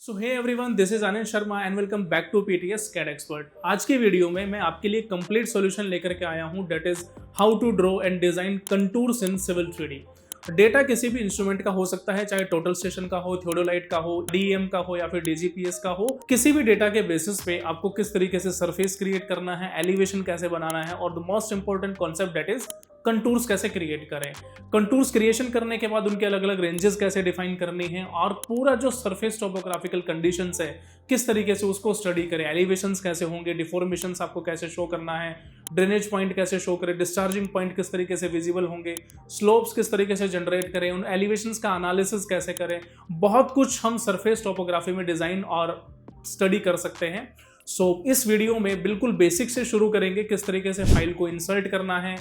So hey everyone, this is Anil Sharma and welcome back to PTS CAD expert. आज की video में मैं आपके लिए कंप्लीट सॉल्यूशन लेकर के आया हूं, that is how to draw and design contours in civil 3D। Data किसी भी इंस्ट्रूमेंट का हो सकता है, चाहे टोटल स्टेशन का हो, थियोडोलाइट का हो, डीएम का हो या फिर डीजीपीएस का हो। किसी भी डेटा के बेसिस पे आपको किस तरीके से सरफेस क्रिएट करना है, एलिवेशन कैसे बनाना है और the most important concept that is contours कैसे क्रिएट करें। कंटूर्स क्रिएशन करने के बाद उनके अलग अलग रेंजेस कैसे डिफाइन करनी है और पूरा जो सरफेस टोपोग्राफिकल कंडीशंस है किस तरीके से उसको स्टडी करें, एलिवेशंस कैसे होंगे, डिफॉर्मेशंस आपको कैसे शो करना है, ड्रेनेज पॉइंट कैसे शो करें, डिस्चार्जिंग पॉइंट किस तरीके से विजिबल होंगे, स्लोप्स किस तरीके से जनरेट करें, उन एलिवेशंस का एनालिसिस कैसे करें। बहुत कुछ हम सरफेस टोपोग्राफी में डिजाइन और स्टडी कर सकते हैं। इस वीडियो में बिल्कुल बेसिक से शुरू करेंगे, किस तरीके से फाइल को इंसर्ट करना है,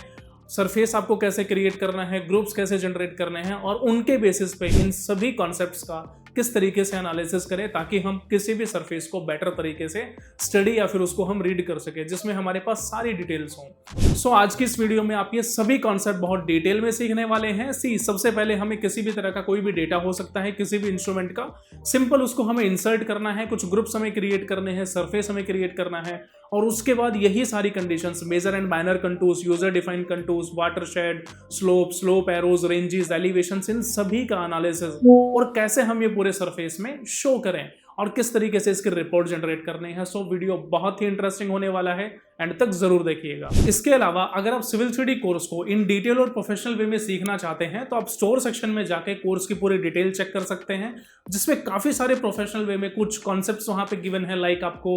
सरफेस आपको कैसे क्रिएट करना है, ग्रुप्स कैसे जनरेट करने हैं और उनके बेसिस पे इन सभी कॉन्सेप्ट्स का किस तरीके से एनालिसिस करें ताकि हम किसी भी सरफेस को बेटर तरीके से स्टडी या फिर उसको हम रीड कर सके जिसमें हमारे पास सारी डिटेल्स हों। आज की इस वीडियो में आप ये सभी कॉन्सेप्ट बहुत डिटेल में सीखने वाले हैं। सबसे पहले हमें किसी भी तरह का कोई भी डेटा हो सकता है किसी भी इंस्ट्रूमेंट का, सिंपल उसको हमें इंसर्ट करना है, कुछ ग्रुप्स हमें क्रिएट करने हैं, सरफेस हमें क्रिएट करना है और उसके बाद यही सारी conditions, major and minor contours, user defined contours, watershed, slope arrows, ranges, elevations, इन सभी का एनालिसिस और कैसे हम ये पूरे सरफेस में शो करें और किस तरीके से इसके रिपोर्ट जनरेट करने हैं। वीडियो बहुत ही इंटरेस्टिंग होने वाला है, एंड तक जरूर देखिएगा। इसके अलावा अगर आप सिविल 3D कोर्स को इन डिटेल और प्रोफेशनल वे में सीखना चाहते हैं तो आप स्टोर सेक्शन में जाके कोर्स की पूरी डिटेल चेक कर सकते हैं, जिसमें काफी सारे प्रोफेशनल वे में कुछ कॉन्सेप्ट्स वहां पे गिवन है। लाइक आपको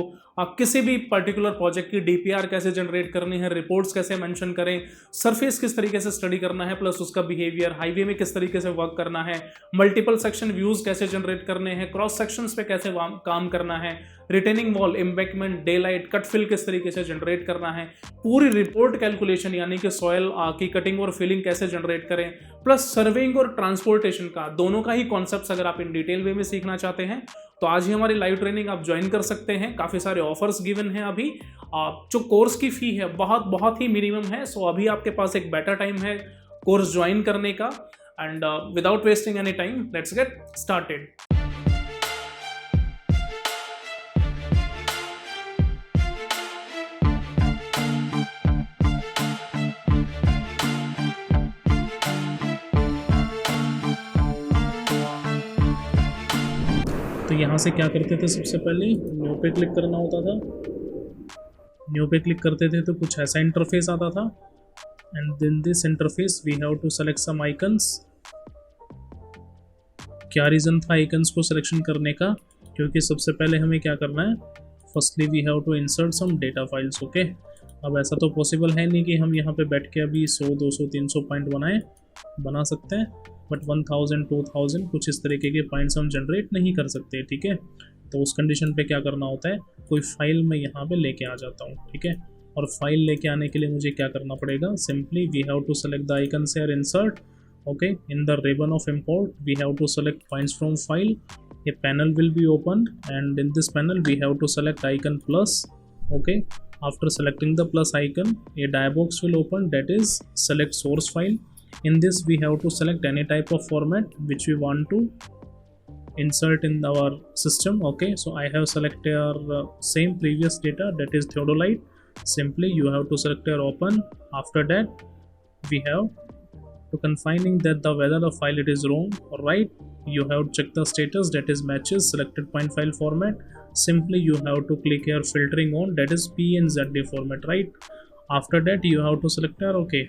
किसी भी पर्टिकुलर प्रोजेक्ट की डीपीआर कैसे जनरेट करनी है, रिपोर्ट्स कैसे मेंशन करें, सरफेस किस तरीके से स्टडी करना है, प्लस उसका बिहेवियर, हाईवे में किस तरीके से वर्क करना है, मल्टीपल सेक्शन व्यूज कैसे जनरेट करने हैं, क्रॉस सेक्शंस पे कैसे काम करना है, retaining wall, embankment, daylight, cut fill किस तरीके से जनरेट करना है, पूरी रिपोर्ट कैलकुलेशन यानी कि सॉयल की कटिंग और फिलिंग कैसे जनरेट करें, प्लस सर्वेइंग और ट्रांसपोर्टेशन का, दोनों का ही कॉन्सेप्ट्स अगर आप इन डिटेल वे में सीखना चाहते हैं तो आज ही हमारी लाइव ट्रेनिंग आप ज्वाइन कर सकते हैं। काफ़ी सारे ऑफर्स गिवन हैं अभी। जो कोर्स की फी है बहुत ही मिनिमम है। अभी आपके पास एक बेटर टाइम है कोर्स ज्वाइन करने का। And without wasting any time, let's get started. तो यहाँ से क्या करते थे, सबसे पहले न्यू पे क्लिक करना होता था। न्यू पे क्लिक करते थे तो कुछ ऐसा इंटरफेस आता था, and then this interface we have to select some icons. क्या रीज़न था आइकन्स को सिलेक्शन करने का? क्योंकि सबसे पहले हमें क्या करना है, firstly we have to insert some data files. Okay, अब ऐसा तो पॉसिबल है नहीं कि हम यहाँ पे बैठ के अभी 100, 200, 300 पॉइंट बना सकते हैं, बट 1000, 2000 कुछ इस तरीके के पॉइंट्स हम जनरेट नहीं कर सकते। ठीक है, तो उस कंडीशन पे क्या करना होता है, कोई फाइल मैं यहाँ पे लेके आ जाता हूँ। ठीक है, और फाइल लेके आने के लिए मुझे क्या करना पड़ेगा, simply we have to select the icon से insert. Okay, in the ribbon of import we have to select points from file. A panel will be opened, and in this panel we have to select icon plus. Okay, after selecting the plus icon, a dialog will open, that is select source file. In this we have to select any type of format which we want to insert in our system. Okay, so I have selected our same previous data, that is theodolite. Simply you have to select your open. After that we have to confining that the whether the file it is wrong or right, you have to check the status, that is matches selected point file format. Simply you have to click here filtering on, that is PNZD format, right? After that you have to select your OK.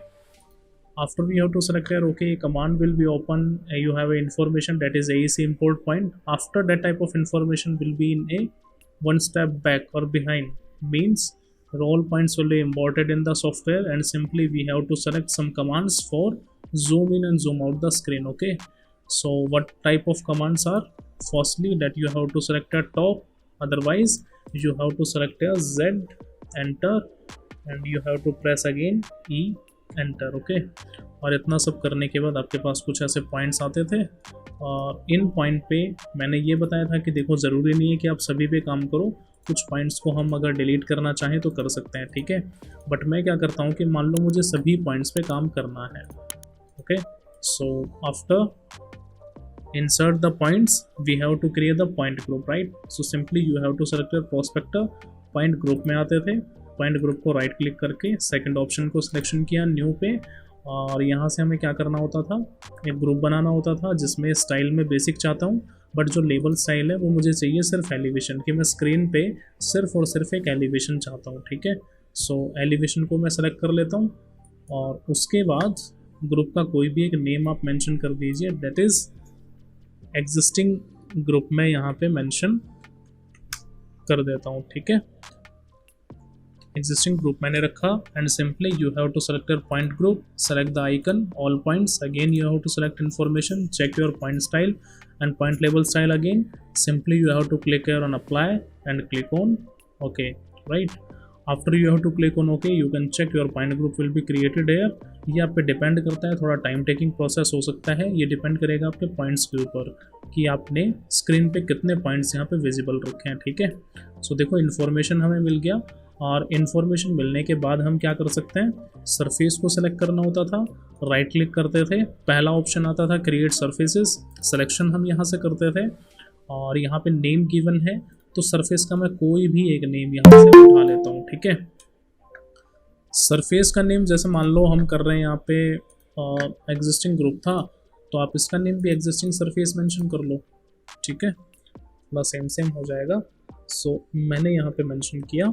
After we have to select your OK, command will be open. You have a information, that is AEC import point. After that type of information will be in a one step back or behind, means all points will be imported in the software, and simply we have to select some commands for zoom in and zoom out the screen. Okay, so what type of commands are, firstly that you have to select a top, otherwise you have to select a Z, enter, and you have to press again E, enter. Okay, और इतना सब करने के बाद आपके पास कुछ ऐसे points आते थे, और इन पॉइंट पे मैंने ये बताया था कि देखो ज़रूरी नहीं है कि आप सभी पे काम करो, कुछ पॉइंट्स को हम अगर डिलीट करना चाहें तो कर सकते हैं। ठीक है, बट मैं क्या करता हूँ कि मान लो मुझे सभी पॉइंट्स पे काम करना है। Okay, so after insert the points, we have to create the point group, right? So simply you have to select your prospector. point group में आते थे, point group को राइट क्लिक करके सेकंड ऑप्शन को सिलेक्शन किया new पे, और यहाँ से हमें क्या करना होता था, एक ग्रुप बनाना होता था जिसमें स्टाइल में बेसिक चाहता हूँ, बट जो लेबल स्टाइल है वो मुझे चाहिए सिर्फ एलिवेशन, कि मैं स्क्रीन पे सिर्फ और सिर्फ एक एलिवेशन चाहता हूँ, ठीक है। सो एलिवेशन को मैं सेलेक्ट कर लेता हूँ, और उसके बाद ग्रुप का कोई भी एक नेम आप मेंशन कर दीजिए, दैट इज़ एग्जिस्टिंग ग्रुप में यहाँ पे मेंशन कर देता हूँ, ठीक है। एग्जिस्टिंग ग्रुप मैंने रखा, and simply you have to select your point group, select the icon all points, again you have to select information, check your point style and point label style, again simply you have to click here on apply and click on OK, right? After you have to click on OK, you can check your point group will be created here. ये आप पे depend करता है, थोड़ा time taking process हो सकता है, ये डिपेंड करेगा आपके पॉइंट्स के ऊपर कि आपने स्क्रीन पे कितने पॉइंट्स यहाँ पे विजिबल रखे हैं, ठीक है। सो देखो इन्फॉर्मेशन हमें मिल गया, और इन्फॉर्मेशन मिलने के बाद हम क्या कर सकते हैं, सरफेस को सिलेक्ट करना होता था, राइट क्लिक करते थे, पहला ऑप्शन आता था क्रिएट सरफेसेस, सिलेक्शन हम यहाँ से करते थे, और यहाँ पे नेम गिवन है तो सरफेस का मैं कोई भी एक नेम यहाँ से उठा लेता हूँ, ठीक है। सरफेस का नेम जैसे मान लो हम कर रहे हैं यहाँ पे एग्जिस्टिंग ग्रुप था, तो आप इसका नेम भी एग्जिस्टिंग सरफेस मेंशन कर लो, ठीक है, थोड़ा सेम हो जाएगा। सो मैंने यहाँ पे मेंशन किया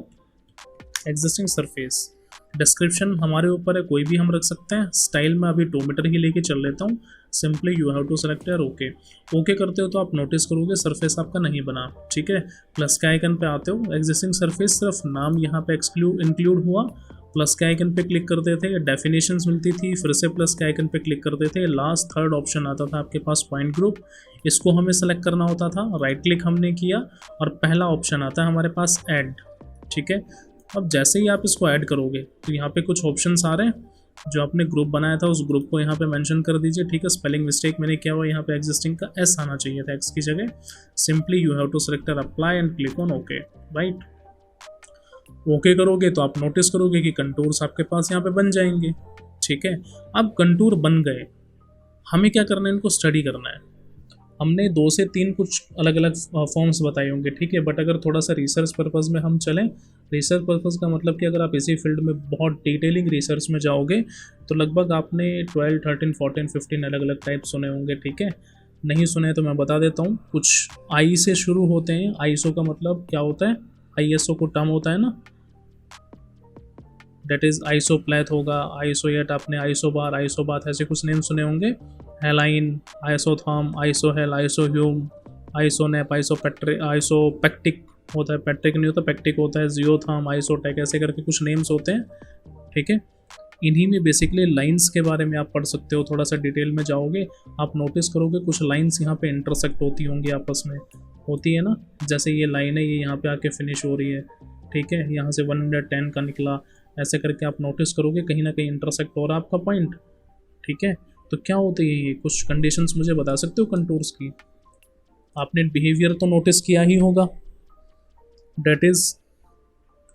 एग्जिस्टिंग सरफेस। डिस्क्रिप्शन हमारे ऊपर है, कोई भी हम रख सकते हैं, स्टाइल में अभी 2 मीटर ही लेके चल लेता हूँ। Simply you have to select यार ओके। ओके करते हो तो आप नोटिस करोगे सरफेस आपका नहीं बना, ठीक है। प्लस के आइकन पे आते हो, एग्जिस्टिंग सरफेस सिर्फ नाम यहाँ पे इंक्लूड हुआ, प्लस के आइकन पे क्लिक करते थे, डेफिनेशंस मिलती थी, फिर से प्लस के आइकन पे क्लिक करते थे, लास्ट थर्ड ऑप्शन आता था आपके पास पॉइंट ग्रुप, इसको हमें सेलेक्ट करना होता था, राइट क्लिक हमने किया, और पहला ऑप्शन आता है हमारे पास ऐड, ठीक है। अब जैसे ही आप इसको ऐड करोगे तो यहाँ पे कुछ ऑप्शंस आ रहे हैं, जो आपने ग्रुप बनाया था उस ग्रुप को यहाँ पे मेंशन कर दीजिए, ठीक है। स्पेलिंग मिस्टेक मैंने किया हुआ, यहाँ पे एग्जिस्टिंग का एस आना चाहिए था एक्स की जगह। Simply you have to select apply and click on okay, right. Okay करोगे तो आप नोटिस करोगे कि कंटूर्स आपके पास यहाँ पे बन जाएंगे, ठीक है। अब कंटूर बन गए, हमें क्या करना है, इनको स्टडी करना है। हमने 2 से 3 कुछ अलग अलग फॉर्म्स बताए होंगे, ठीक है, बट अगर थोड़ा सा रिसर्च पर्पज़ में हम चलें, रिसर्च पर्पज़ का मतलब कि अगर आप इसी फील्ड में बहुत डिटेलिंग रिसर्च में जाओगे तो लगभग आपने 12, 13, 14, 15 अलग अलग टाइप सुने होंगे, ठीक है। नहीं सुने तो मैं बता देता हूँ। कुछ आई से शुरू होते हैं, आईएसओ का मतलब क्या होता है, आईएसओ को टर्म होता है ना, डेट इज़ आईसो प्लेथ होगा, आईसो एट, आपने आईसो बार, आईसो बाथ, ऐसे कुछ नेम सुने होंगे, हेलाइन, आइसोथर्म, आइसोहेल, आइसोह्यूम, आइसोनेप, आइसोपेक्टिक होता है, पैट्रिक नहीं होता, पैक्टिक होता है, जियोथर्म, आइसोटेक, ऐसे करके कुछ नेम्स होते हैं, ठीक है। इन्हीं में बेसिकली लाइंस के बारे में आप पढ़ सकते हो, थोड़ा सा डिटेल में जाओगे आप नोटिस करोगे कुछ लाइंस यहाँ पे इंटरसेक्ट होती होंगी, आपस में होती है ना, जैसे ये लाइन है, ये यहाँ पे आके फिनिश हो रही है, ठीक है, यहाँ से 110 का निकला, ऐसे करके आप नोटिस करोगे कहीं ना कहीं इंटरसेक्ट हो रहा है आपका पॉइंट, ठीक है। तो क्या होती है ये, कुछ कंडीशंस मुझे बता सकते हो कंटूर्स की? आपने बिहेवियर तो नोटिस किया ही होगा, that is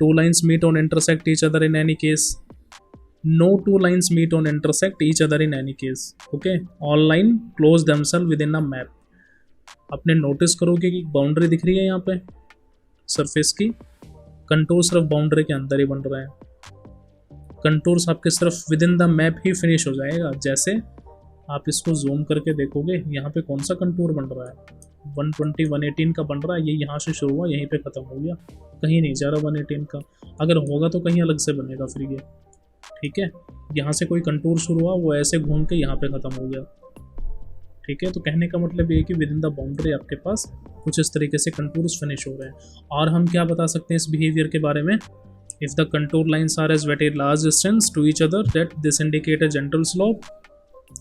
2 lines meet on intersect each other in any case, no 2 lines meet on intersect each other in any case, okay, all line close themselves within a map। आपने notice करोगे कि boundary दिख रही है यहाँ पे surface की, contour सिर्फ बाउंड्री के अंदर ही बन रहे हैं, कंटूर्स आपके सिर्फ with in the map he finish हो जाएगा। जैसे आप इसको जूम करके देखोगे यहाँ पे कौन सा कंटूर बन रहा है, 120, 118 का बन रहा है, ये यहाँ से शुरू हुआ यहीं पे ख़त्म हो गया, कहीं नहीं जा रहा 118 का, अगर होगा तो कहीं अलग से बनेगा फिर ये, ठीक है। यहाँ से कोई कंटूर शुरू हुआ, वो ऐसे घूम के यहाँ पे ख़त्म हो गया, ठीक है। तो कहने का मतलब ये है कि विद इन द बाउंड्री आपके पास कुछ इस तरीके से कंटूर्स फिनिश हो रहे हैं। और हम क्या बता सकते हैं इस बिहेवियर के बारे में, if the contour lines are as wet a large distance to each other that this indicate a gentle slope,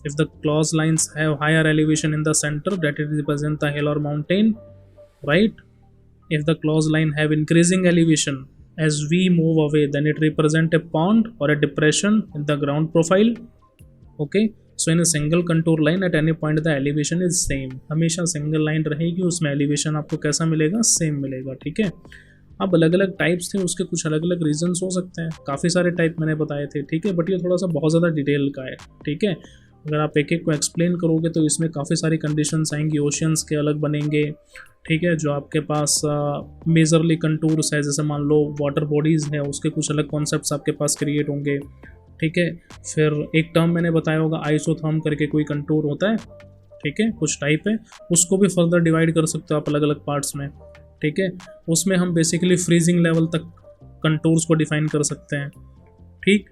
if the close lines have higher elevation in the center that it represent the hill or mountain, right, if the close line have increasing elevation as we move away then it represent a pond or a depression in the ground profile, okay। so in a single contour line at any point the elevation is same, हमेशा single line रहेगी, उसमें elevation आपको कैसा मिलेगा, same मिलेगा, ठीक है। अब अलग अलग टाइप्स थे, उसके कुछ अलग अलग रीजंस हो सकते हैं, काफ़ी सारे टाइप मैंने बताए थे, ठीक है, बट ये थोड़ा सा बहुत ज़्यादा डिटेल का है, ठीक है। अगर आप एक एक को एक्सप्लेन करोगे तो इसमें काफ़ी सारी कंडीशंस आएंगी, ओशियंस के अलग बनेंगे, ठीक है। जो आपके पास मेजरली कंटूर्स है, जैसे मान लो वाटर बॉडीज़ है, उसके कुछ अलग कॉन्सेप्ट्स आपके पास क्रिएट होंगे, ठीक है। फिर एक टर्म मैंने बताया होगा आइसोथर्म करके कोई कंटूर होता है, ठीक है, कुछ टाइप है, उसको भी फर्दर डिवाइड कर सकते हो आप अलग अलग पार्ट्स में, ठीक है। उसमें हम बेसिकली फ्रीजिंग लेवल तक कंटूर्स को डिफाइन कर सकते हैं, ठीक।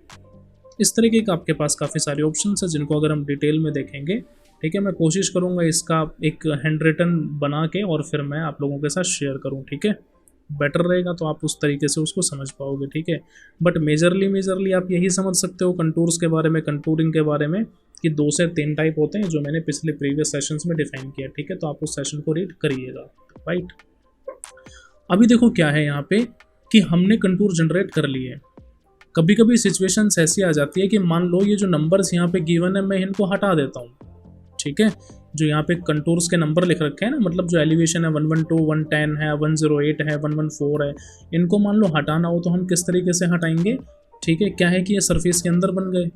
इस तरीके का आपके पास काफ़ी सारे ऑप्शन है जिनको अगर हम डिटेल में देखेंगे, ठीक है। मैं कोशिश करूँगा इसका एक हैंड रिटन बना के और फिर मैं आप लोगों के साथ शेयर करूँ, ठीक है। बेटर रहेगा तो आप उस तरीके से उसको समझ पाओगे, ठीक है। बट मेजरली आप यही समझ सकते हो कंटूर्स के बारे में, कंटूरिंग के बारे में, कि 2 से 3 टाइप होते हैं जो मैंने पिछले प्रीवियस सेशंस में डिफाइन किया, ठीक है। तो आप उस सेशन को रीड करिएगा, राइट। अभी देखो क्या है यहाँ पे कि हमने कंटूर जनरेट कर लिए। कभी कभी सिचुएशंस ऐसी आ जाती है कि मान लो ये जो नंबर्स यहाँ पे गिवन है मैं इनको हटा देता हूँ, ठीक है। जो यहाँ पे कंटूर्स के नंबर लिख रखे हैं ना, मतलब जो एलिवेशन है 112, 110 है, 108 है, 114 है, इनको मान लो हटाना हो तो हम किस तरीके से हटाएंगे, ठीक है। क्या है कि ये सरफेस के अंदर बन गए,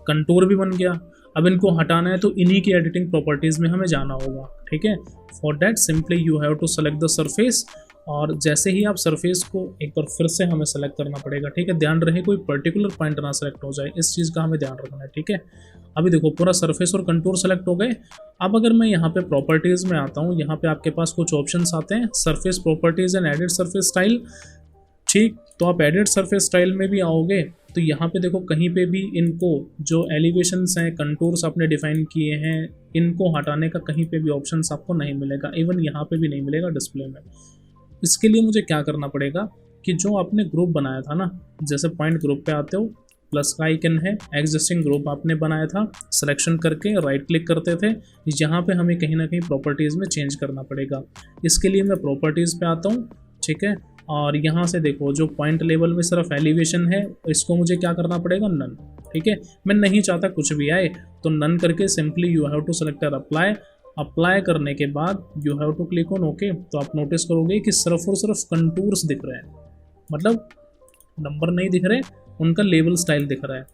कंटूर भी बन गया, अब इनको हटाना है तो इन्हीं की एडिटिंग प्रॉपर्टीज़ में हमें जाना होगा, ठीक है। For that simply you have to select the surface, और जैसे ही आप सरफेस को एक बार फिर से हमें सेलेक्ट करना पड़ेगा, ठीक है। ध्यान रहे कोई पर्टिकुलर पॉइंट ना सेलेक्ट हो जाए, इस चीज़ का हमें ध्यान रखना है, ठीक है। अभी देखो पूरा सरफेस और कंटूर सेलेक्ट हो गए। अब अगर मैं यहाँ पे प्रॉपर्टीज़ में आता हूँ, यहाँ पे आपके पास कुछ ऑप्शंस आते हैं, surface properties and edit surface style, ठीक। तो आप एडिट सरफेस स्टाइल में भी आओगे तो यहाँ पे देखो कहीं पे भी इनको जो एलिवेशंस हैं, कंटूर्स आपने डिफाइन किए हैं, इनको हटाने का कहीं पे भी ऑप्शंस आपको नहीं मिलेगा, इवन यहाँ पे भी नहीं मिलेगा डिस्प्ले में। इसके लिए मुझे क्या करना पड़ेगा कि जो आपने ग्रुप बनाया था ना, जैसे पॉइंट ग्रुप पे आते हो, प्लस का आइकन है, एग्जिस्टिंग ग्रुप आपने बनाया था, सिलेक्शन करके राइट क्लिक करते थे, यहाँ पे हमें कहीं ना कहीं प्रॉपर्टीज़ में चेंज करना पड़ेगा। इसके लिए मैं प्रॉपर्टीज़ पे आता हूँ, ठीक है। और यहाँ से देखो जो पॉइंट लेवल में सिर्फ एलिवेशन है, इसको मुझे क्या करना पड़ेगा, नन, ठीक है। मैं नहीं चाहता कुछ भी आए, तो नन करके simply you have to select apply. Apply करने के बाद you have to click on okay. तो आप नोटिस करोगे कि सिर्फ और सिर्फ कंटूर्स दिख रहे हैं, मतलब नंबर नहीं दिख रहे, उनका लेवल स्टाइल दिख रहा है,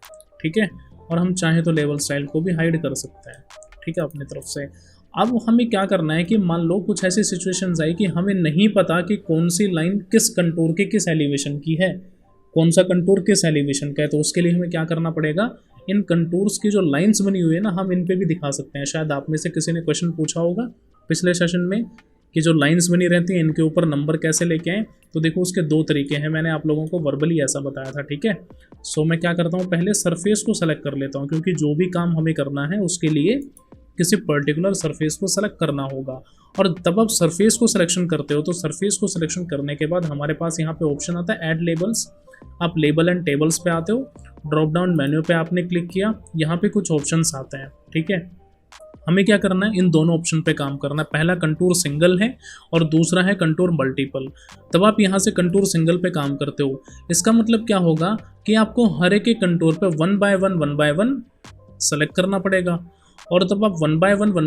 ठीक है। और हम चाहें तो लेवल स्टाइल को भी हाइड कर सकते हैं, ठीक है, अपनी तरफ से। अब हमें क्या करना है कि मान लो कुछ ऐसी सिचुएशंस आई कि हमें नहीं पता कि कौन सी लाइन किस कंटूर के किस एलिवेशन की है, कौन सा कंटूर किस एलिवेशन का है। तो उसके लिए हमें क्या करना पड़ेगा, इन कंटूर्स की जो लाइंस बनी हुई है ना, हम इन पे भी दिखा सकते हैं। शायद आप में से किसी ने क्वेश्चन पूछा होगा पिछले सेशन में कि जो लाइंस बनी रहती हैं इनके ऊपर नंबर कैसे लेके आएँ। तो देखो उसके 2 तरीके हैं, मैंने आप लोगों को वर्बली ऐसा बताया था, ठीक है। सो मैं क्या करता हूँ, पहले सरफेस को सेलेक्ट कर लेता हूँ, क्योंकि जो भी काम हमें करना है उसके लिए किसी पर्टिकुलर सरफेस को सेलेक्ट करना होगा। और तब आप सरफेस को सिलेक्शन करते हो तो सरफेस को सिलेक्शन करने के बाद हमारे पास यहाँ पे ऑप्शन आता है ऐड लेबल्स। आप लेबल एंड टेबल्स पे आते हो, ड्रॉप डाउन मेन्यू पे आपने क्लिक किया, यहाँ पे कुछ ऑप्शंस आते हैं, ठीक है। हमें क्या करना है, इन दोनों ऑप्शन पे काम करना है। पहला कंटूर सिंगल है और दूसरा है कंटूर मल्टीपल। तब आप यहाँ से कंटूर सिंगल पे काम करते हो। इसका मतलब क्या होगा कि आपको हर एक कंटूर पे 1 बाय 1 सेलेक्ट करना पड़ेगा। और तब आप 1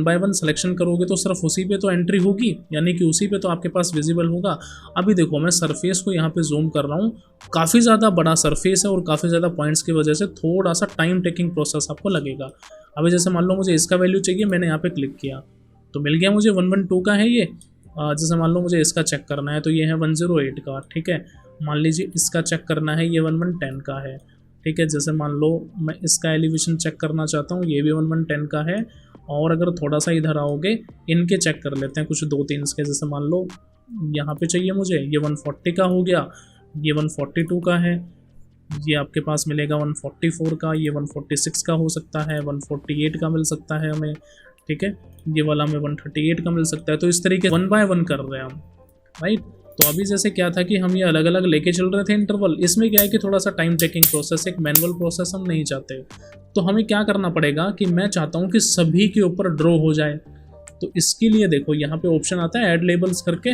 बाय 1 सिलेक्शन करोगे तो सिर्फ उसी पे तो एंट्री होगी, यानी कि उसी पे तो आपके पास विजिबल होगा। अभी देखो मैं सरफेस को यहाँ पे जूम कर रहा हूँ, काफ़ी ज़्यादा बड़ा सरफेस है और काफ़ी ज़्यादा पॉइंट्स की वजह से थोड़ा सा टाइम टेकिंग प्रोसेस आपको लगेगा। अभी जैसे मान लो मुझे इसका वैल्यू चाहिए, मैंने यहाँ पे क्लिक किया तो मिल गया मुझे 112 का है ये। जैसे मान लो मुझे इसका चेक करना है तो ये है 108 का, ठीक है। मान लीजिए इसका चेक करना है, ये 1110 का है, ठीक है। जैसे मान लो मैं इसका एलिवेशन चेक करना चाहता हूँ, ये भी 1110 का है। और अगर थोड़ा सा इधर आओगे, इनके चेक कर लेते हैं कुछ 2-3 के। जैसे मान लो यहाँ पे चाहिए मुझे, ये 140 का हो गया, ये 142 का है, ये आपके पास मिलेगा 144 का, ये 146 का हो सकता है, 148 का मिल सकता है हमें, ठीक है। ये वाला हमें 138 का मिल सकता है। तो इस तरीके 1 बाय 1 कर रहे हैं हम, राइट। तो अभी जैसे क्या था कि हम ये अलग अलग लेके चल रहे थे इंटरवल, इसमें क्या है कि थोड़ा सा टाइम टेकिंग प्रोसेस, एक मैनुअल प्रोसेस हम नहीं चाहते। तो हमें क्या करना पड़ेगा कि मैं चाहता हूँ कि सभी के ऊपर ड्रॉ हो जाए। तो इसके लिए देखो यहाँ पे ऑप्शन आता है ऐड लेबल्स करके,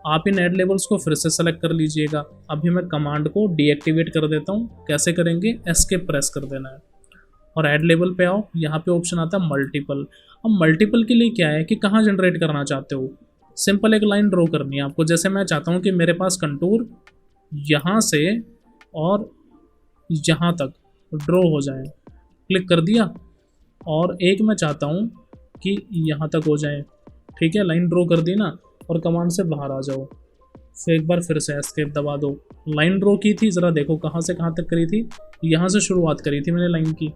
आप इन ऐड लेबल्स को फिर से सेलेक्ट कर लीजिएगा। अभी मैं कमांड को डीएक्टिवेट कर देता हूँ। कैसे करेंगे, एस्केप प्रेस कर देना है और ऐड लेबल पे आओ। यहाँ पे ऑप्शन आता है मल्टीपल। अब मल्टीपल के लिए क्या है कि कहाँ जनरेट करना चाहते हो, सिंपल एक लाइन ड्रॉ करनी है आपको। जैसे मैं चाहता हूँ कि मेरे पास कंटूर यहाँ से और यहाँ तक ड्रॉ हो जाए, क्लिक कर दिया और एक मैं चाहता हूँ कि यहाँ तक हो जाए, ठीक है। लाइन ड्रॉ कर दी ना, और कमांड से बाहर आ जाओ, फिर एक बार फिर से एस्केप दबा दो। लाइन ड्रॉ की थी, ज़रा देखो कहाँ से कहाँ तक करी थी, यहाँ से शुरुआत करी थी मैंने लाइन की।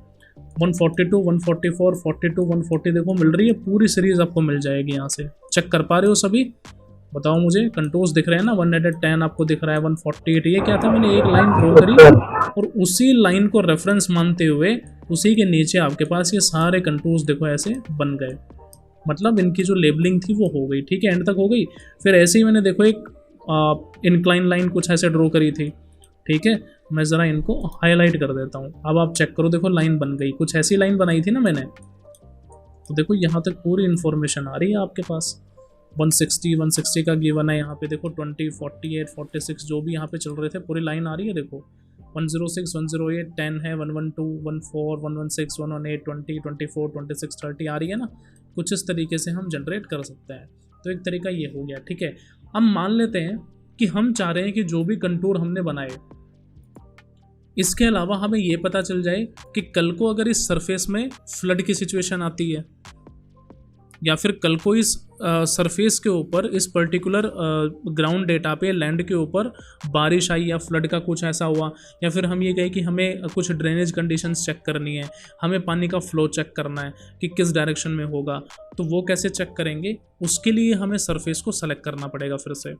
142, 144, 42, 140 देखो मिल रही है, पूरी सीरीज आपको मिल जाएगी। यहाँ से चेक कर पा रहे हो सभी? बताओ मुझे, कंटूर्स दिख रहे हैं ना? 110 आपको दिख रहा है, 148। ये क्या था, मैंने एक लाइन ड्रॉ करी और उसी लाइन को रेफरेंस मानते हुए उसी के नीचे आपके पास ये सारे कंटूर्स देखो ऐसे बन गए। मतलब इनकी जो लेबलिंग थी वो हो गई, ठीक है, एंड तक हो गई। फिर ऐसे ही मैंने देखो एक इंक्लाइन लाइन कुछ ऐसे ड्रॉ करी थी, ठीक है। मैं ज़रा इनको हाईलाइट कर देता हूँ। अब आप चेक करो, देखो लाइन बन गई, कुछ ऐसी लाइन बनाई थी ना मैंने। तो देखो यहाँ तक पूरी इन्फॉर्मेशन आ रही है आपके पास। 160 का गिवन है यहाँ पे, देखो 20, 48, 46 जो भी यहाँ पे चल रहे थे पूरी लाइन आ रही है। देखो 106, 108, 10 है, 112, 14, 116, 118, 20, 24, 26, 30 आ रही है ना। कुछ इस तरीके से हम जनरेट कर सकते हैं। तो एक तरीका ये हो गया, ठीक है। अब मान लेते हैं कि हम चाह रहे हैं कि जो भी कंटूर हमने बनाए, इसके अलावा हमें ये पता चल जाए कि कल को अगर इस सरफेस में फ्लड की सिचुएशन आती है, या फिर कल को इस सरफेस के ऊपर, इस पर्टिकुलर ग्राउंड डेटा पे, लैंड के ऊपर बारिश आई या फ्लड का कुछ ऐसा हुआ, या फिर हम ये कहें कि हमें कुछ ड्रेनेज कंडीशंस चेक करनी है, हमें पानी का फ्लो चेक करना है कि किस डायरेक्शन में होगा, तो वो कैसे चेक करेंगे? उसके लिए हमें सरफेस को सेलेक्ट करना पड़ेगा फिर से,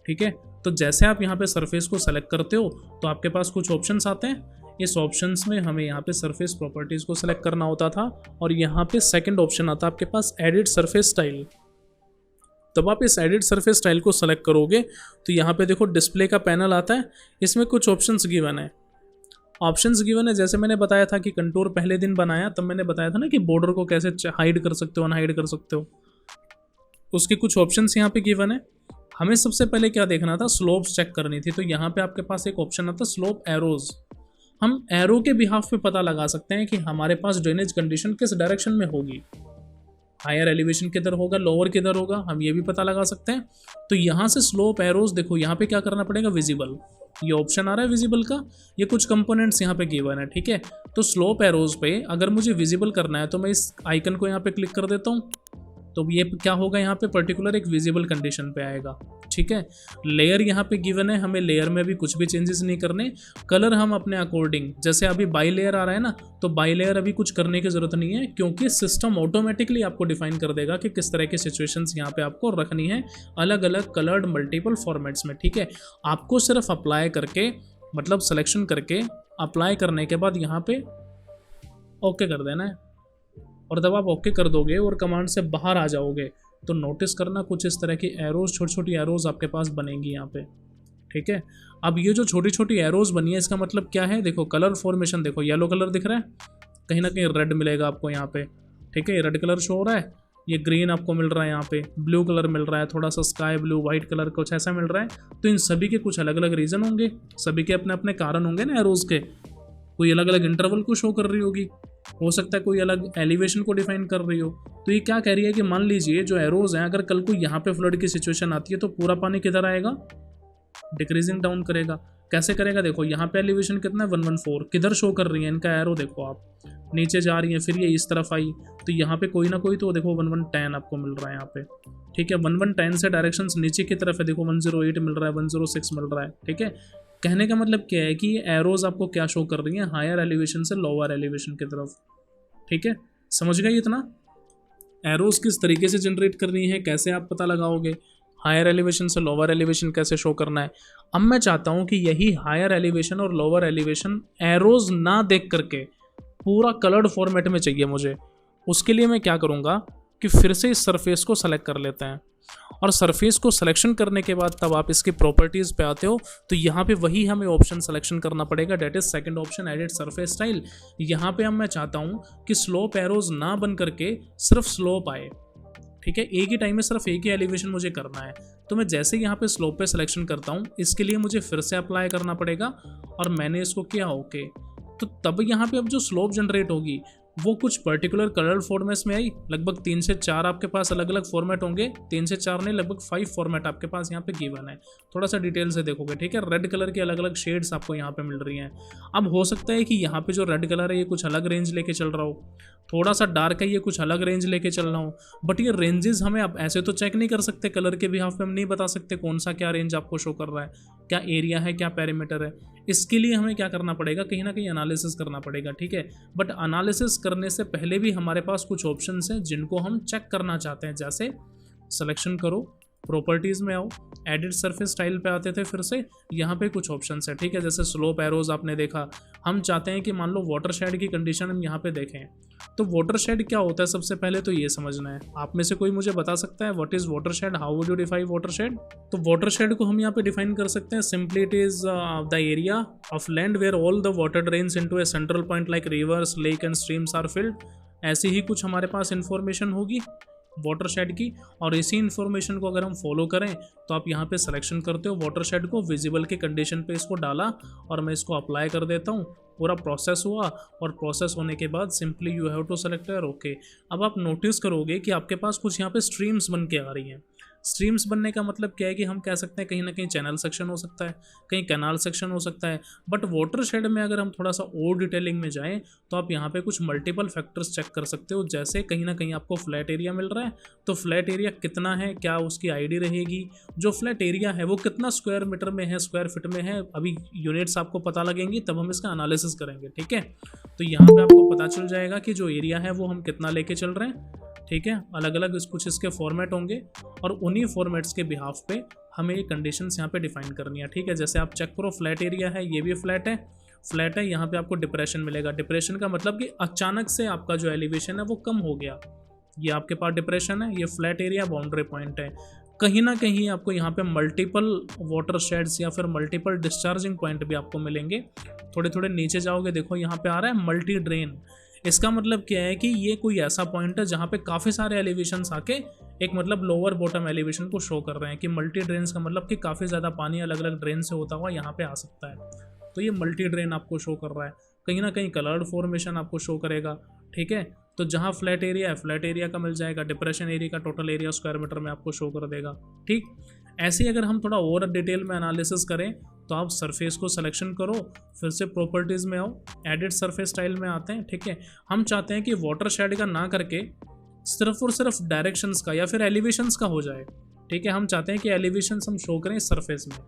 ठीक है। तो जैसे आप यहाँ पे सरफेस को सेलेक्ट करते हो तो आपके पास कुछ ऑप्शंस आते हैं। इस ऑप्शंस में हमें यहाँ पे सरफेस प्रॉपर्टीज़ को सेलेक्ट करना होता था, और यहाँ पे सेकंड ऑप्शन आता है आपके पास एडिट सरफेस स्टाइल। तब आप इस एडिट सरफेस स्टाइल को सेलेक्ट करोगे तो यहाँ पे देखो डिस्प्ले का पैनल आता है, इसमें कुछ ऑप्शंस गिवन है। ऑप्शंस गिवन है, जैसे मैंने बताया था कि कंटूर पहले दिन बनाया तब मैंने बताया था ना कि बॉर्डर को कैसे हाइड कर सकते हो, अनहाइड कर सकते हो, उसके कुछ ऑप्शंस यहाँ पे गिवन है। हमें सबसे पहले क्या देखना था, स्लोप्स चेक करनी थी। तो यहाँ पे आपके पास एक ऑप्शन आता है स्लोप एरोज। हम एरो के बिहाफ पे पता लगा सकते हैं कि हमारे पास ड्रेनेज कंडीशन किस डायरेक्शन में होगी, हायर एलिवेशन किधर होगा, लोअर किधर होगा, हम ये भी पता लगा सकते हैं। तो यहाँ से स्लोप एरोज देखो, यहाँ पे क्या करना पड़ेगा, विजिबल, ये ऑप्शन आ रहा है विजिबल का, ये कुछ कंपोनेंट्स यहाँ पे गिवन है, ठीक है। तो स्लोप एरोज पे अगर मुझे विजिबल करना है तो मैं इस आइकन को यहाँ पे क्लिक कर देता हूँ, तो ये क्या होगा, यहाँ पे पर्टिकुलर एक विजिबल कंडीशन पे आएगा, ठीक है। लेयर यहाँ पे गिवन है, हमें लेयर में भी कुछ भी चेंजेस नहीं करने। कलर हम अपने अकॉर्डिंग, जैसे अभी बाई लेयर आ रहा है ना, तो बाई लेयर अभी कुछ करने की जरूरत नहीं है, क्योंकि सिस्टम ऑटोमेटिकली आपको डिफाइन कर देगा कि किस तरह की सिचुएशंस यहाँ पे आपको रखनी है, अलग अलग कलर्ड मल्टीपल फॉर्मेट्स में, ठीक है। आपको सिर्फ अप्लाई करके, मतलब सिलेक्शन करके अप्लाई करने के बाद यहाँ पे ओके कर देना है, और जब आप ओके कर दोगे और कमांड से बाहर आ जाओगे तो नोटिस करना कुछ इस तरह की एरोज, छोटी छोटी एरोज आपके पास बनेंगी यहाँ पे, ठीक है। अब ये जो छोटी छोटी एरोज बनी है, इसका मतलब क्या है, देखो कलर फॉर्मेशन देखो, येलो कलर दिख रहा है, कहीं ना कहीं रेड मिलेगा आपको यहाँ पे, ठीक है, रेड कलर शो हो रहा है, ये ग्रीन आपको मिल रहा है, यहाँ पे ब्लू कलर मिल रहा है, थोड़ा सा स्काई ब्लू, वाइट कलर कुछ ऐसा मिल रहा है। तो इन सभी के कुछ अलग अलग रीज़न होंगे, सभी के अपने अपने कारण होंगे ना एरोज के, कोई अलग अलग इंटरवल को शो कर रही होगी, हो सकता है कोई अलग एलिवेशन को डिफाइन कर रही हो। तो ये क्या कह रही है कि मान लीजिए जो एरोज हैं, अगर कल को यहाँ पे फ्लड की सिचुएशन आती है तो पूरा पानी किधर आएगा, डिक्रीजिंग डाउन करेगा। कैसे करेगा, देखो यहाँ पे एलिवेशन कितना है, 114, किधर शो कर रही है, इनका एरो देखो आप, नीचे जा रही है, फिर ये इस तरफ आई, तो यहाँ पे कोई ना कोई तो देखो 1110 आपको मिल रहा है यहाँ पे, ठीक है। 1110 से डायरेक्शन नीचे की तरफ है, देखो 108 मिल रहा है, 106 मिल रहा है, ठीक है। कहने का मतलब क्या है कि ये एरोज आपको क्या शो कर रही हैं, हायर एलिवेशन से लोअर एलिवेशन की तरफ, ठीक है। समझ गए इतना, एरोज किस तरीके से जनरेट करनी है, कैसे आप पता लगाओगे, हायर एलिवेशन से लोअर एलिवेशन कैसे शो करना है। अब मैं चाहता हूं कि यही हायर एलिवेशन और लोअर एलिवेशन एरोज ना देख करके पूरा कलर्ड फॉर्मेट में चाहिए मुझे। उसके लिए मैं क्या करूंगा कि फिर से इस सरफेस को सेलेक्ट कर लेते हैं, और सरफेस को सिलेक्शन करने के बाद तब आप इसकी प्रॉपर्टीज़ पे आते हो, तो यहाँ पे वही हमें ऑप्शन सिलेक्शन करना पड़ेगा, that is second option, edit surface style. यहाँ पे अब मैं चाहता हूँ कि स्लोप एरोज ना बन करके सिर्फ स्लोप आए, ठीक है, एक ही टाइम में सिर्फ एक ही एलिवेशन मुझे करना है। तो मैं जैसे यहाँ पे स्लोप पे सिलेक्शन करता हूँ, इसके लिए मुझे फिर से अप्लाई करना पड़ेगा, और मैंने इसको किया ओके। तो तब यहाँ पे अब जो स्लोप जनरेट होगी वो कुछ पर्टिकुलर कलर फॉर्मेट्स में आई, लगभग 3 से 4 आपके पास अलग अलग फॉर्मेट होंगे, 3 से 4 नहीं लगभग 5 फॉर्मेट आपके पास यहाँ पे गिवन है। थोड़ा सा डिटेल से देखोगे, ठीक है। रेड कलर की अलग अलग शेड्स आपको यहाँ पे मिल रही हैं। अब हो सकता है कि यहाँ पे जो रेड कलर है ये कुछ अलग रेंज लेके चल रहा हो, थोड़ा सा डार्क है ये कुछ अलग रेंज लेके चल रहा हो, बट ये रेंजेस हमें अब ऐसे तो चेक नहीं कर सकते, कलर के बिहाफ पे हम नहीं बता सकते कौन सा क्या रेंज आपको शो कर रहा है, क्या एरिया है, क्या पैरामीटर है। इसके लिए हमें क्या करना पड़ेगा, कहीं ना कहीं एनालिसिस करना पड़ेगा, ठीक है। बट एनालिसिस करने से पहले भी हमारे पास कुछ ऑप्शंस हैं जिनको हम चेक करना चाहते हैं। जैसे सिलेक्शन करो, प्रॉपर्टीज़ में आओ, एडिट सरफेस स्टाइल पे आते थे, फिर से यहाँ पे कुछ ऑप्शंस है, ठीक है। जैसे स्लोप एरोज आपने देखा, हम चाहते हैं कि मान लो वाटर शेड की कंडीशन हम यहाँ पे देखें, तो वाटर शेड क्या होता है सबसे पहले तो ये समझना है। आप में से कोई मुझे बता सकता है what is watershed, how would you define watershed? तो वाटर शेड को हम यहाँ पे डिफाइन कर सकते हैं, simply it is the area of land where all the water drains into a central point like rivers, lake and streams are filled. ऐसी ही कुछ हमारे पास इंफॉर्मेशन होगी वाटर शेड की, और इसी इन्फॉर्मेशन को अगर हम फॉलो करें तो आप यहाँ पे सिलेक्शन करते हो वाटर शेड को, विजिबल के कंडीशन पे इसको डाला और मैं इसको अप्लाई कर देता हूँ। पूरा प्रोसेस हुआ, और प्रोसेस होने के बाद simply you have to select your okay. अब आप नोटिस करोगे कि आपके पास कुछ यहाँ पे स्ट्रीम्स बन के आ रही हैं। स्ट्रीम्स बनने का मतलब क्या है कि हम कह सकते हैं कहीं ना कहीं चैनल सेक्शन हो सकता है, कहीं कैनाल सेक्शन हो सकता है। बट वाटर शेड में अगर हम थोड़ा सा और डिटेलिंग में जाएं तो आप यहाँ पे कुछ मल्टीपल फैक्टर्स चेक कर सकते हो। जैसे कहीं ना कहीं आपको फ्लैट एरिया मिल रहा है, तो फ्लैट एरिया कितना है, क्या उसकी आईडी रहेगी, जो फ्लैट एरिया है वो कितना स्क्वायर मीटर में है, स्क्वायर फीट में है, अभी यूनिट्स आपको पता लगेंगी तब हम इसका एनालिसिस करेंगे, ठीक है। तो यहाँ पे आपको पता चल जाएगा कि जो एरिया है वो हम कितना लेके चल रहे हैं, ठीक है। अलग अलग कुछ इसके फॉर्मेट होंगे, और उन्हीं फॉर्मेट्स के बिहाफ पे हमें ये कंडीशंस यहाँ पे डिफाइन करनी है, ठीक है। जैसे आप चेक करो, फ्लैट एरिया है, ये भी फ्लैट है, यहाँ पे आपको डिप्रेशन मिलेगा। डिप्रेशन का मतलब कि अचानक से आपका जो एलिवेशन है वो कम हो गया, ये आपके पास डिप्रेशन है। ये फ्लैट एरिया बाउंड्री पॉइंट है। कहीं ना कहीं आपको यहाँ पे मल्टीपल वाटर शेड्स या फिर मल्टीपल डिस्चार्जिंग पॉइंट भी आपको मिलेंगे। थोड़े थोड़े नीचे जाओगे, देखो यहाँ पे आ रहा है मल्टी ड्रेन। इसका मतलब क्या है कि ये कोई ऐसा पॉइंट है जहाँ पे काफ़ी सारे एलिवेशंस आके एक मतलब लोअर बॉटम एलिवेशन को शो कर रहे हैं। कि मल्टी ड्रेन्स का मतलब कि काफ़ी ज़्यादा पानी अलग अलग ड्रेन से होता हुआ यहाँ पे आ सकता है, तो ये मल्टी ड्रेन आपको शो कर रहा है। कहीं ना कहीं कलर्ड फॉर्मेशन आपको शो करेगा, ठीक है। तो जहाँ फ्लैट एरिया है, फ्लैट एरिया का मिल जाएगा, डिप्रेशन एरिया का टोटल एरिया स्क्वायर मीटर में आपको शो कर देगा, ठीक। ऐसे ही अगर हम थोड़ा और डिटेल में एनालिसिस करें तो आप सरफेस को सिलेक्शन करो, फिर से प्रॉपर्टीज़ में आओ, एडिट सरफेस स्टाइल में आते हैं, ठीक है। हम चाहते हैं कि वाटर शेड का ना करके सिर्फ और सिर्फ डायरेक्शंस का या फिर एलिवेशंस का हो जाए, ठीक है। हम चाहते हैं कि एलिवेशंस हम शो करें सरफेस में,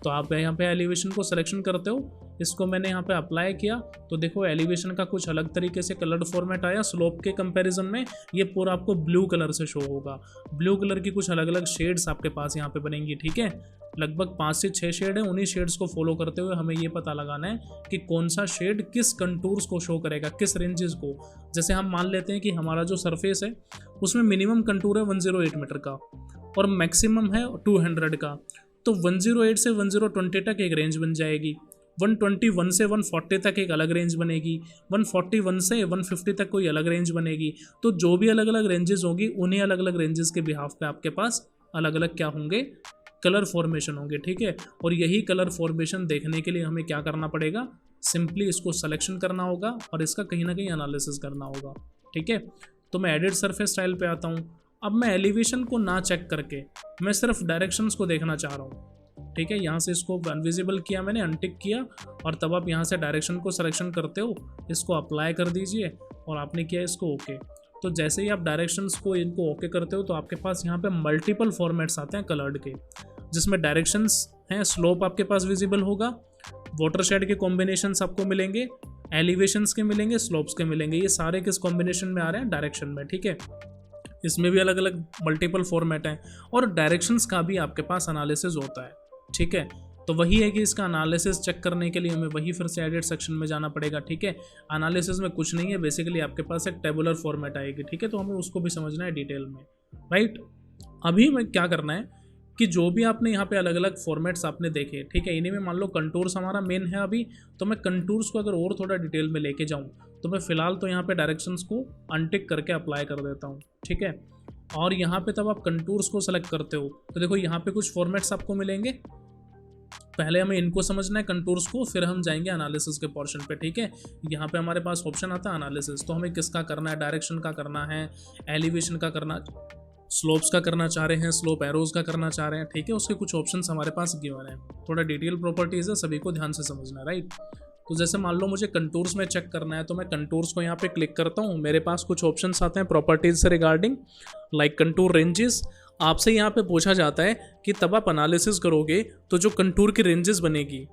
तो आप यहाँ पे एलिवेशन को सिलेक्शन करते हो। इसको मैंने यहाँ पे अप्लाई किया तो देखो एलिवेशन का कुछ अलग तरीके से कलर्ड फॉर्मेट आया। स्लोप के कंपैरिजन में ये पूरा आपको ब्लू कलर से शो होगा। ब्लू कलर की कुछ अलग अलग शेड्स आपके पास यहाँ पे बनेंगी, ठीक है। लगभग 5 से 6 शेड है। उन्हीं शेड्स को फॉलो करते हुए हमें ये पता लगाना है कि कौन सा शेड किस कंटूर्स को शो करेगा, किस रेंजेस को। जैसे हम मान लेते हैं कि हमारा जो सरफेस है उसमें मिनिमम कंटूर है 108 मीटर का और मैक्सिमम है 200 का, तो 108 से 1020 तक एक रेंज बन जाएगी, 121 से 140 तक एक अलग रेंज बनेगी, 141 से 150 तक कोई अलग रेंज बनेगी। तो जो भी अलग अलग रेंजेस होगी उन्हीं अलग अलग रेंजेस के बिहाफ पे आपके पास अलग अलग क्या होंगे, कलर फॉर्मेशन होंगे, ठीक है। और यही कलर फॉर्मेशन देखने के लिए हमें क्या करना पड़ेगा, सिंपली इसको सिलेक्शन करना होगा और इसका कहीं ना कहीं एनालिसिस करना होगा, ठीक है। तो मैं एडिट सरफेस स्टाइल पे आता हूँ। अब मैं एलिवेशन को ना चेक करके मैं सिर्फ डायरेक्शंस को देखना चाह रहा हूँ, ठीक है। यहाँ से इसको अनविजिबल किया मैंने, अनटिक किया, और तब आप यहाँ से डायरेक्शन को सिलेक्शन करते हो, इसको अप्लाई कर दीजिए और आपने किया इसको ओके। तो जैसे ही आप डायरेक्शंस को इनको ओके करते हो तो आपके पास यहाँ पे मल्टीपल फॉर्मेट्स आते हैं कलर्ड के, जिसमें डायरेक्शंस हैं, स्लोप आपके पास विजिबल होगा, वाटर शेड के कॉम्बिनेशंस आपको मिलेंगे, एलिवेशंस के मिलेंगे, स्लोप्स के मिलेंगे। ये सारे किस कॉम्बिनेशन में आ रहे हैं, डायरेक्शन में, ठीक है। इसमें भी अलग अलग मल्टीपल फॉर्मेट हैं और डायरेक्शंस का भी आपके पास एनालिसिस होता है, ठीक है। तो वही है कि इसका एनालिसिस चेक करने के लिए हमें वही फिर से एडिट सेक्शन में जाना पड़ेगा, ठीक है। एनालिसिस में कुछ नहीं है, बेसिकली आपके पास एक टेबुलर फॉर्मेट आएगी, ठीक है। तो हमें उसको भी समझना है डिटेल में, राइट। अभी में क्या करना है कि जो भी आपने यहाँ पे अलग अलग फॉर्मेट्स आपने देखे, ठीक है, इन्हीं में मान लो कंटूर्स हमारा मेन है अभी, तो मैं कंटूर्स को अगर और थोड़ा डिटेल में लेके जाऊँ तो मैं फिलहाल तो यहाँ पे डायरेक्शंस को अनटिक करके अप्लाई कर देता हूँ, ठीक है। और यहाँ पे तब आप कंटूर्स को सेलेक्ट करते हो तो देखो यहाँ पे कुछ फॉर्मेट्स आपको मिलेंगे, पहले हमें इनको समझना है कंटूर्स को, फिर हम जाएंगे एनालिसिस के पोर्शन पे, ठीक है। यहाँ पे हमारे पास ऑप्शन आता है एनालिसिस, तो हमें किसका करना है, डायरेक्शन का करना है, एलिवेशन का करना, स्लोप्स का करना चाह रहे हैं, स्लोप एरोज का करना चाह रहे हैं, ठीक है। उसके कुछ ऑप्शंस हमारे पास गिवन है, थोड़ा डिटेल प्रॉपर्टीज है, सभी को ध्यान से समझना है, राइट। तो जैसे मान लो मुझे कंटूर्स में चेक करना है, तो मैं कंटूर्स को यहाँ पे क्लिक करता हूँ, मेरे पास कुछ ऑप्शंस आते हैं प्रॉपर्टीज से रिगार्डिंग, लाइक कंटूर रेंजेस। आपसे यहाँ पे पूछा जाता है कि तब आप एनालिसिस करोगे तो जो कंटूर की रेंजेस बनेगी,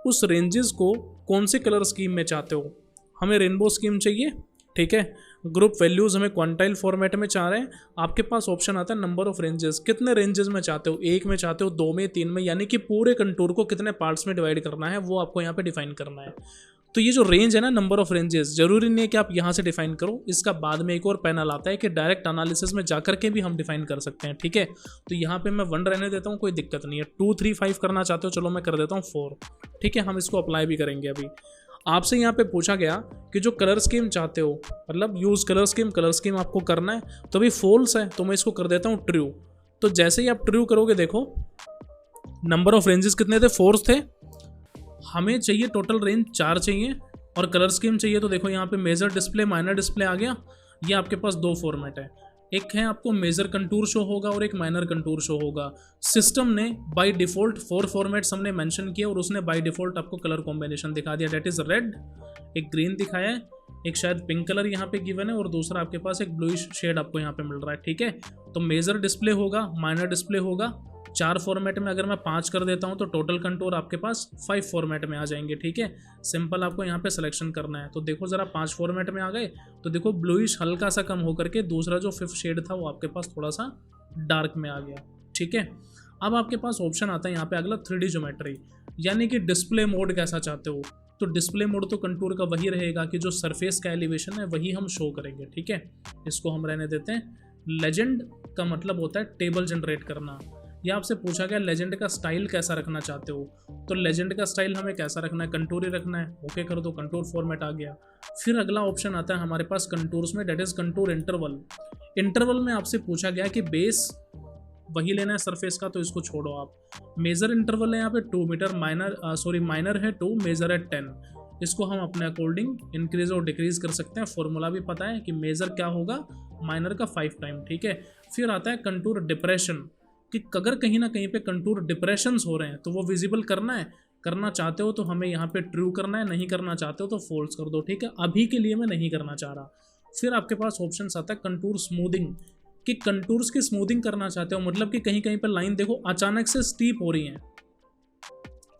उस रेंजेस को कौन से कलर स्कीम में चाहते हो। हमें रेनबो स्कीम चाहिए, ठीक है। ग्रुप वैल्यूज़ हमें क्वांटाइल फॉर्मेट में चाह रहे हैं। आपके पास ऑप्शन आता है नंबर ऑफ रेंजेस, कितने रेंजेस में चाहते हो, 1 में चाहते हो, 2 में, 3 में, यानी कि पूरे कंटूर को कितने पार्ट्स में डिवाइड करना है वो आपको यहाँ पे डिफाइन करना है। तो ये जो रेंज है ना, नंबर ऑफ रेंजेस, जरूरी नहीं है कि आप यहाँ से डिफाइन करो, इसका बाद में एक और पैनल आता है कि डायरेक्ट एनालिसिस में जाकर के भी हम डिफाइन कर सकते हैं, ठीक है। तो यहाँ पे मैं 1 रहने देता हूँ, कोई दिक्कत नहीं है। 2, 3, 5 करना चाहते हो, चलो मैं कर देता हूँ 4, ठीक है। हम इसको अप्लाई भी करेंगे अभी। आपसे यहाँ पे पूछा गया कि जो कलर स्कीम चाहते हो, मतलब यूज़ कलर स्कीम आपको करना है, तो अभी फॉल्स है, तो मैं इसको कर देता हूँ ट्रू। तो जैसे ही आप ट्रू करोगे, देखो नंबर ऑफ रेंजेस कितने थे, 4 थे। हमें चाहिए टोटल रेंज 4 चाहिए, और कलर स्कीम चाहिए, तो देखो यहाँ पे मेजर डिस्प्ले, माइनर डिस्प्ले आ गया। ये आपके पास 2 फॉर्मेट है, एक है आपको मेजर कंटूर शो होगा और एक माइनर कंटूर शो होगा। सिस्टम ने बाय डिफ़ॉल्ट 4 फॉर्मेट्स हमने मेंशन किया और उसने बाय डिफ़ॉल्ट आपको कलर कॉम्बिनेशन दिखा दिया, डेट इज़ रेड, एक ग्रीन दिखाया है, एक शायद पिंक कलर यहाँ पे गिवन है, और दूसरा आपके पास एक ब्लूइश शेड आपको यहाँ पे मिल रहा है, ठीक है। तो मेजर डिस्प्ले होगा, माइनर डिस्प्ले होगा, 4 फॉर्मेट में। अगर मैं 5 कर देता हूँ तो टोटल कंटूर आपके पास 5 फॉर्मेट में आ जाएंगे, ठीक है। सिंपल आपको यहाँ पे सिलेक्शन करना है। तो देखो ज़रा 5 फॉर्मेट में आ गए, तो देखो ब्लूइश हल्का सा कम होकर के दूसरा जो 5th शेड था वो आपके पास थोड़ा सा डार्क में आ गया, ठीक है। अब आपके पास ऑप्शन आता है यहाँ पे अगला 3D ज्योमेट्री, यानी कि डिस्प्ले मोड कैसा चाहते हो। तो डिस्प्ले मोड तो कंटूर का वही रहेगा कि जो सरफेस का एलिवेशन है वही हम शो करेंगे, ठीक है। इसको हम रहने देते हैं। लेजेंड का मतलब होता है टेबल जनरेट करना। या आपसे पूछा गया लेजेंड का स्टाइल कैसा रखना चाहते हो, तो लेजेंड का स्टाइल हमें कैसा रखना है, कंटूर ही रखना है, ओके कर दो, कंटूर फॉर्मेट आ गया। फिर अगला ऑप्शन आता है हमारे पास कंटूर्स में, that is contour interval. Interval में आपसे पूछा गया कि बेस वही लेना है सरफेस का, तो इसको छोड़ो आप। मेजर इंटरवल है यहाँ पे 2 मीटर, माइनर है 2, मेजर है 10। इसको हम अपने अकॉर्डिंग इंक्रीज और डिक्रीज कर सकते हैं। फॉर्मूला भी पता है कि मेजर क्या होगा, माइनर का 5 टाइम, ठीक है। फिर आता है कंटूर डिप्रेशन, कि अगर कहीं ना कहीं पे कंटूर डिप्रेशंस हो रहे हैं तो वो विजिबल करना चाहते हो तो हमें यहाँ पे ट्रू करना है, नहीं करना चाहते हो तो फॉल्स कर दो, ठीक है। अभी के लिए मैं नहीं करना चाह रहा। फिर आपके पास ऑप्शन आता है कंटूर स्मूदिंग, कि कंटूर्स की स्मूदिंग करना चाहते हो, मतलब कि कहीं कहीं पर लाइन देखो अचानक से स्टीप हो रही है।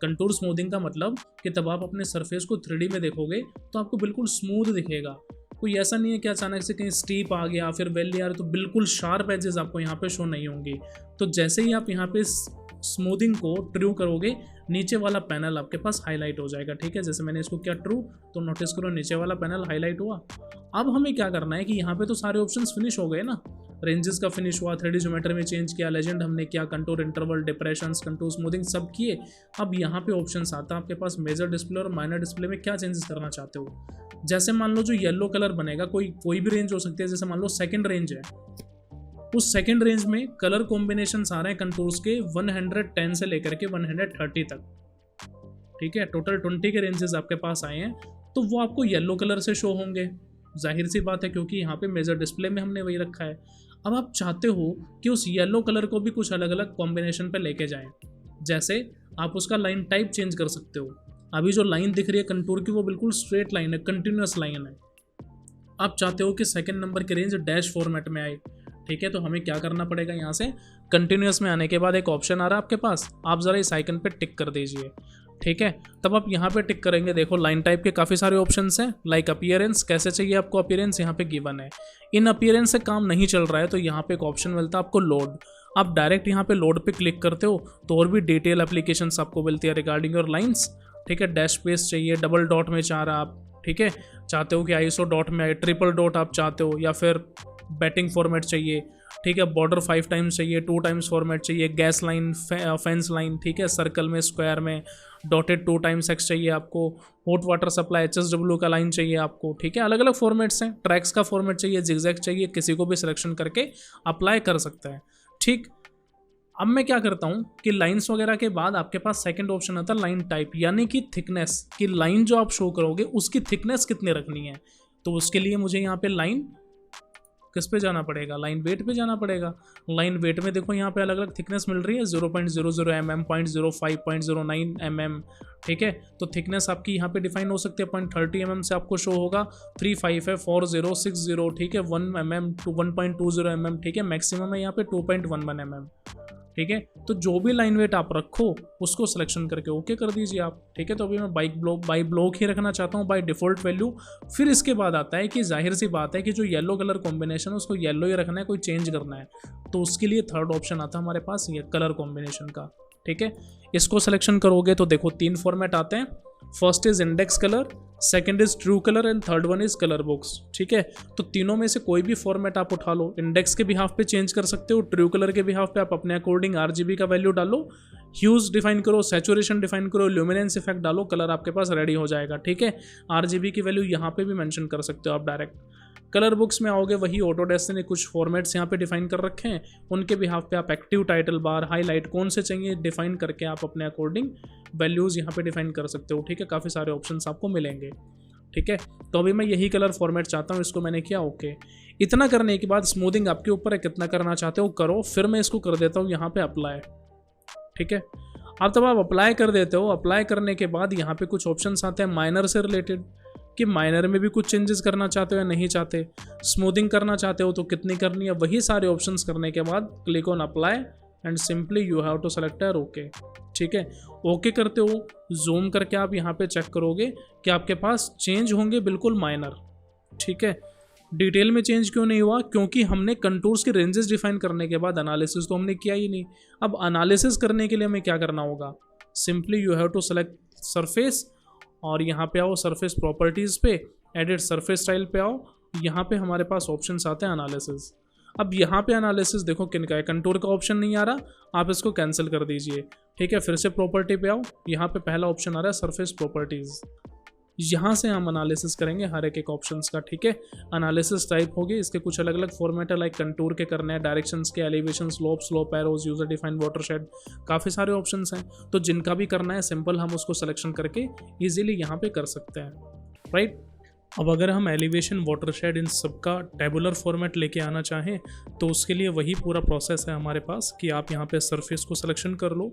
कंटूर स्मूदिंग का मतलब कि तब आप अपने सरफेस को 3D में देखोगे तो आपको बिल्कुल स्मूथ दिखेगा। कोई ऐसा नहीं है कि अचानक से कहीं स्टीप आ गया, फिर वैली आ रही, तो बिल्कुल शार्प एजेस आपको यहाँ पे शो नहीं होंगी। तो जैसे ही आप यहाँ पे स्मूदिंग को ट्रू करोगे, नीचे वाला पैनल आपके पास हाईलाइट हो जाएगा, ठीक है। जैसे मैंने इसको किया ट्रू, तो नोटिस करो नीचे वाला पैनल हाईलाइट हुआ। अब हमें क्या करना है कि यहाँ पे तो सारे ऑप्शंस फिनिश हो गए ना, रेंजेस का फिनिश हुआ, 3D ज्योमेट्री में चेंज किया, लेजेंड हमने किया, contour interval, depressions, contour smoothing सब किए। अब यहाँ पे ऑप्शंस आता है आपके पास मेजर डिस्प्ले और माइनर डिस्प्ले में क्या चेंजेस करना चाहते हो। जैसे मान लो जो येलो कलर बनेगा, कोई भी रेंज हो सकती है, जैसे मान लो 2nd रेंज है, उस 2nd रेंज में कलर कॉम्बिनेशन आ रहे हैं कंटूर्स के 110 से लेकर के 130 तक, ठीक है। टोटल 20 के रेंजेस आपके पास आए हैं, तो वो आपको येलो कलर से शो होंगे, जाहिर सी बात है, क्योंकि यहाँ पे मेजर डिस्प्ले में हमने वही रखा है। अब आप चाहते हो कि उस येलो कलर को भी कुछ अलग अलग कॉम्बिनेशन पे लेके जाएं, जैसे आप उसका लाइन टाइप चेंज कर सकते हो। अभी जो लाइन दिख रही है कंटूर की वो बिल्कुल स्ट्रेट लाइन है, कंटिन्यूस लाइन है। आप चाहते हो कि 2nd नंबर की रेंज डैश फॉर्मेट में आए, ठीक है। तो हमें क्या करना पड़ेगा, यहाँ से कंटिन्यूस में आने के बाद एक ऑप्शन आ रहा है आपके पास, आप ज़रा इस आइकन पे टिक कर दीजिए, ठीक है। तब आप यहाँ पे टिक करेंगे, देखो लाइन टाइप के काफ़ी सारे ऑप्शंस हैं, लाइक अपीयरेंस, कैसे चाहिए आपको अपीयरेंस, यहाँ पे गिवन है। इन अपीयरेंस से काम नहीं चल रहा है तो यहाँ पे एक ऑप्शन मिलता है आपको लोड। आप डायरेक्ट यहाँ पे लोड पे क्लिक करते हो तो और भी डिटेल एप्लीकेशंस आपको मिलती है रिगार्डिंग योर लाइन्स, ठीक है। डैश स्पेस चाहिए, डबल डॉट में चाह रहा आप, ठीक है, चाहते हो कि आईएसओ डॉट में आए, ट्रिपल डॉट आप चाहते हो, या फिर बैटिंग फॉर्मेट चाहिए, ठीक है। बॉर्डर 5 टाइम्स चाहिए, 2 टाइम्स फॉर्मेट चाहिए, गैस लाइन, फेंस लाइन, ठीक है, सर्कल में, स्क्वायर में, डॉटेड 2 टाइम्स एक्स चाहिए आपको, हॉट वाटर सप्लाई HSW का लाइन चाहिए आपको, ठीक है। अलग अलग फॉर्मेट्स हैं, ट्रैक्स का फॉर्मेट चाहिए, जिगजैग चाहिए, किसी को भी सिलेक्शन करके अप्लाई कर सकते हैं, ठीक। अब मैं क्या करता हूँ कि लाइंस वगैरह के बाद आपके पास सेकंड ऑप्शन आता है लाइन टाइप, यानी कि थिकनेस, कि लाइन जो आप शो करोगे उसकी थिकनेस कितनी रखनी है। तो उसके लिए मुझे यहाँ पे लाइन किस पे जाना पड़ेगा, लाइन वेट पे जाना पड़ेगा। लाइन वेट में देखो यहाँ पे अलग अलग थिकनेस मिल रही है, 0.00 mm, 0.05, 0.09 mm, ठीक है। तो थिकनेस आपकी यहाँ पे डिफाइन हो सकती है, 0.30 mm से आपको शो होगा, 35 है, 40, 60, ठीक है, 1 mm to 1.20 mm, ठीक है, मैक्सिमम है यहाँ पे 2.11 mm, ठीक है। तो जो भी लाइन वेट आप रखो उसको सिलेक्शन करके ओके कर दीजिए आप, ठीक है। तो अभी मैं बाई ब्लॉक ही रखना चाहता हूँ, बाई डिफ़ॉल्ट वैल्यू। फिर इसके बाद आता है कि जाहिर सी बात है कि जो येलो कलर कॉम्बिनेशन है उसको येलो ही रखना है, कोई चेंज करना है, तो उसके लिए थर्ड ऑप्शन आता है हमारे पास ये कलर कॉम्बिनेशन का, ठीक है। इसको सिलेक्शन करोगे तो देखो 3 फॉर्मेट आते हैं, first is index colour, second is true colour and third one is colour box, ठीक है। तो तीनों में से कोई भी फॉर्मेट आप उठा लो, इंडेक्स के बिहाफ पे चेंज कर सकते हो, ट्रू कलर के बिहाफ पे आप अपने अकॉर्डिंग RGB का वैल्यू डालो, ह्यूज डिफाइन करो, सैचुरेशन डिफाइन करो, ल्यूमिनेंस इफेक्ट डालो, कलर आपके पास रेडी हो जाएगा, ठीक है। RGB की वैल्यू यहाँ पे भी मेंशन कर सकते हो आप डायरेक्ट। कलर बुक्स में आओगे, वही ऑटोडेस्क ने कुछ फॉर्मेट्स यहाँ पे डिफाइन कर रखे हैं, उनके बिहाफ पे आप एक्टिव, टाइटल बार, हाईलाइट कौन से चाहिए डिफाइन करके आप अपने अकॉर्डिंग वैल्यूज़ यहाँ पे डिफाइन कर सकते हो, ठीक है। काफ़ी सारे ऑप्शंस आपको मिलेंगे, ठीक है। तो अभी मैं यही कलर फॉर्मेट चाहता हूँ, इसको मैंने किया ओके। इतना करने के बाद स्मूथिंग आपके ऊपर है, कितना करना चाहते हो करो। फिर मैं इसको कर देता हूँ यहाँ पे अप्लाई, ठीक है। अब तब आप अप्लाई कर देते हो, अप्लाई करने के बाद यहाँ पे कुछ ऑप्शंस आते हैं माइनर से रिलेटेड, कि माइनर में भी कुछ चेंजेस करना चाहते हो या नहीं चाहते, स्मूथिंग करना चाहते हो तो कितनी करनी है। वही सारे ऑप्शंस करने के बाद click on apply and simply you have to select okay, ठीक है। ओके करते हो, जूम करके आप यहाँ पे चेक करोगे कि आपके पास चेंज होंगे बिल्कुल माइनर, ठीक है। डिटेल में चेंज क्यों नहीं हुआ, क्योंकि हमने कंटूर्स के रेंजेस डिफाइन करने के बाद एनालिसिस तो हमने किया ही नहीं। अब एनालिसिस करने के लिए हमें क्या करना होगा, simply you have to select surface और यहाँ पे आओ सरफेस प्रॉपर्टीज़ पे, एडिट सरफेस स्टाइल पे आओ, यहाँ पे हमारे पास ऑप्शंस आते हैं एनालिसिस। अब यहाँ पे एनालिसिस देखो किन का है, कंटूर का ऑप्शन नहीं आ रहा, आप इसको कैंसिल कर दीजिए, ठीक है। फिर से प्रॉपर्टी पे आओ, यहाँ पे पहला ऑप्शन आ रहा है सरफेस प्रॉपर्टीज़, यहाँ से हम एनालिसिस करेंगे हर एक ऑप्शंस का, ठीक है। एनालिसिस टाइप होगी, इसके कुछ अलग अलग फॉर्मेट है, लाइक कंटूर के करने हैं, डायरेक्शंस के, elevation, slope arrows, user defined watershed, काफ़ी सारे ऑप्शंस हैं। तो जिनका भी करना है सिंपल हम उसको सिलेक्शन करके ईजिली यहाँ पे कर सकते हैं, राइट। अब अगर हम एलिवेशन, वाटरशेड, इन सब का टेबुलर फॉर्मेट लेके आना चाहें तो उसके लिए वही पूरा प्रोसेस है हमारे पास कि आप यहाँ पे सरफेस को सिलेक्शन कर लो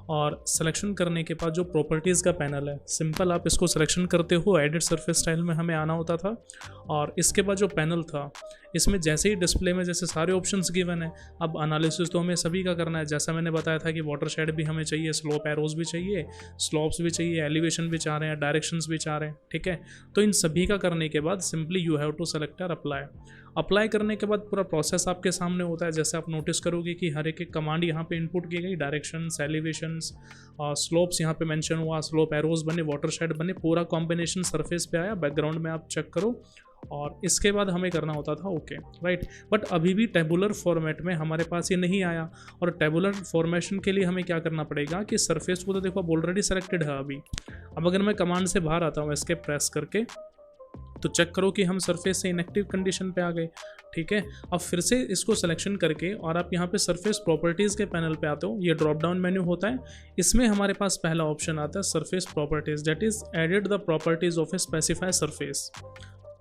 और सिलेक्शन करने के बाद जो प्रॉपर्टीज़ का पैनल है, सिंपल आप इसको सिलेक्शन करते हो, एडिट सरफेस स्टाइल में हमें आना होता था। और इसके बाद जो पैनल था इसमें जैसे ही डिस्प्ले में जैसे सारे ऑप्शंस गिवन है, अब एनालिसिस तो हमें सभी का करना है। जैसा मैंने बताया था कि वाटरशेड भी हमें चाहिए, स्लोप एरोज भी चाहिए, स्लोप्स भी चाहिए, एलिवेशन भी चाह रहे हैं, डायरेक्शंस भी चाह रहे हैं, ठीक है। तो इन सभी का करने के बाद simply you have to select apply. Apply करने के बाद पूरा प्रोसेस आपके सामने होता है। जैसे आप नोटिस करोगे कि हर एक कमांड यहाँ पे इनपुट की गई, डायरेक्शंस, एलिवेशंस, स्लोप्स यहाँ पे मेंशन हुआ, स्लोप एरोज बने, वाटरशेड बने, पूरा कॉम्बिनेशन सरफेस पे आया। बैकग्राउंड में आप चेक करो और इसके बाद हमें करना होता था ओके, राइट। बट अभी भी टेबुलर फॉर्मेट में हमारे पास ये नहीं आया, और टेबुलर फॉर्मेशन के लिए हमें क्या करना पड़ेगा कि सरफेस को तो देखो अब ऑलरेडी सेलेक्टेड है अभी। अब अगर मैं कमांड से बाहर आता हूँ एस्केप प्रेस करके, तो चेक करो कि हम सरफेस से इनएक्टिव कंडीशन पे आ गए, ठीक है। अब फिर से इसको सिलेक्शन करके और आप यहाँ पे सरफेस प्रॉपर्टीज़ के पैनल पे आते हो, ये ड्रॉप डाउन मेन्यू होता है, इसमें हमारे पास पहला ऑप्शन आता है surface properties, that is edit the properties of A specify surface.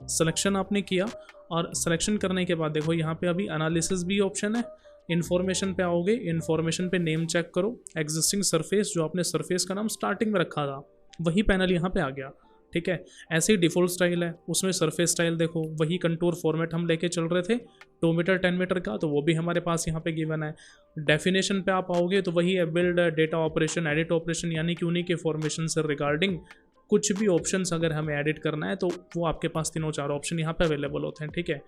Selection आपने किया और सिलेक्शन करने के बाद देखो यहाँ पे अभी एनालिसिस भी ऑप्शन है। इन्फॉर्मेशन पे आओगे, इन्फॉर्मेशन पे नेम चेक करो, एग्जिस्टिंग सरफेस, जो आपने सरफेस का नाम स्टार्टिंग में रखा था वही पैनल यहाँ पे आ गया, ठीक है। ऐसे ही डिफ़ॉल्ट स्टाइल है, उसमें सरफेस स्टाइल देखो, वही कंटूर फॉर्मेट हम लेके चल रहे थे 2 मीटर 10 मीटर का, तो वो भी हमारे पास यहाँ पे गिवन है। डेफिनेशन पे आप आओगे तो वही है build, data operation, edit operation, यानी कि उन्हीं के फॉर्मेशन से रिगार्डिंग कुछ भी ऑप्शंस अगर हमें एडिट करना है तो वो आपके पास 3-4 ऑप्शन यहाँ पे अवेलेबल होते हैं, ठीक है।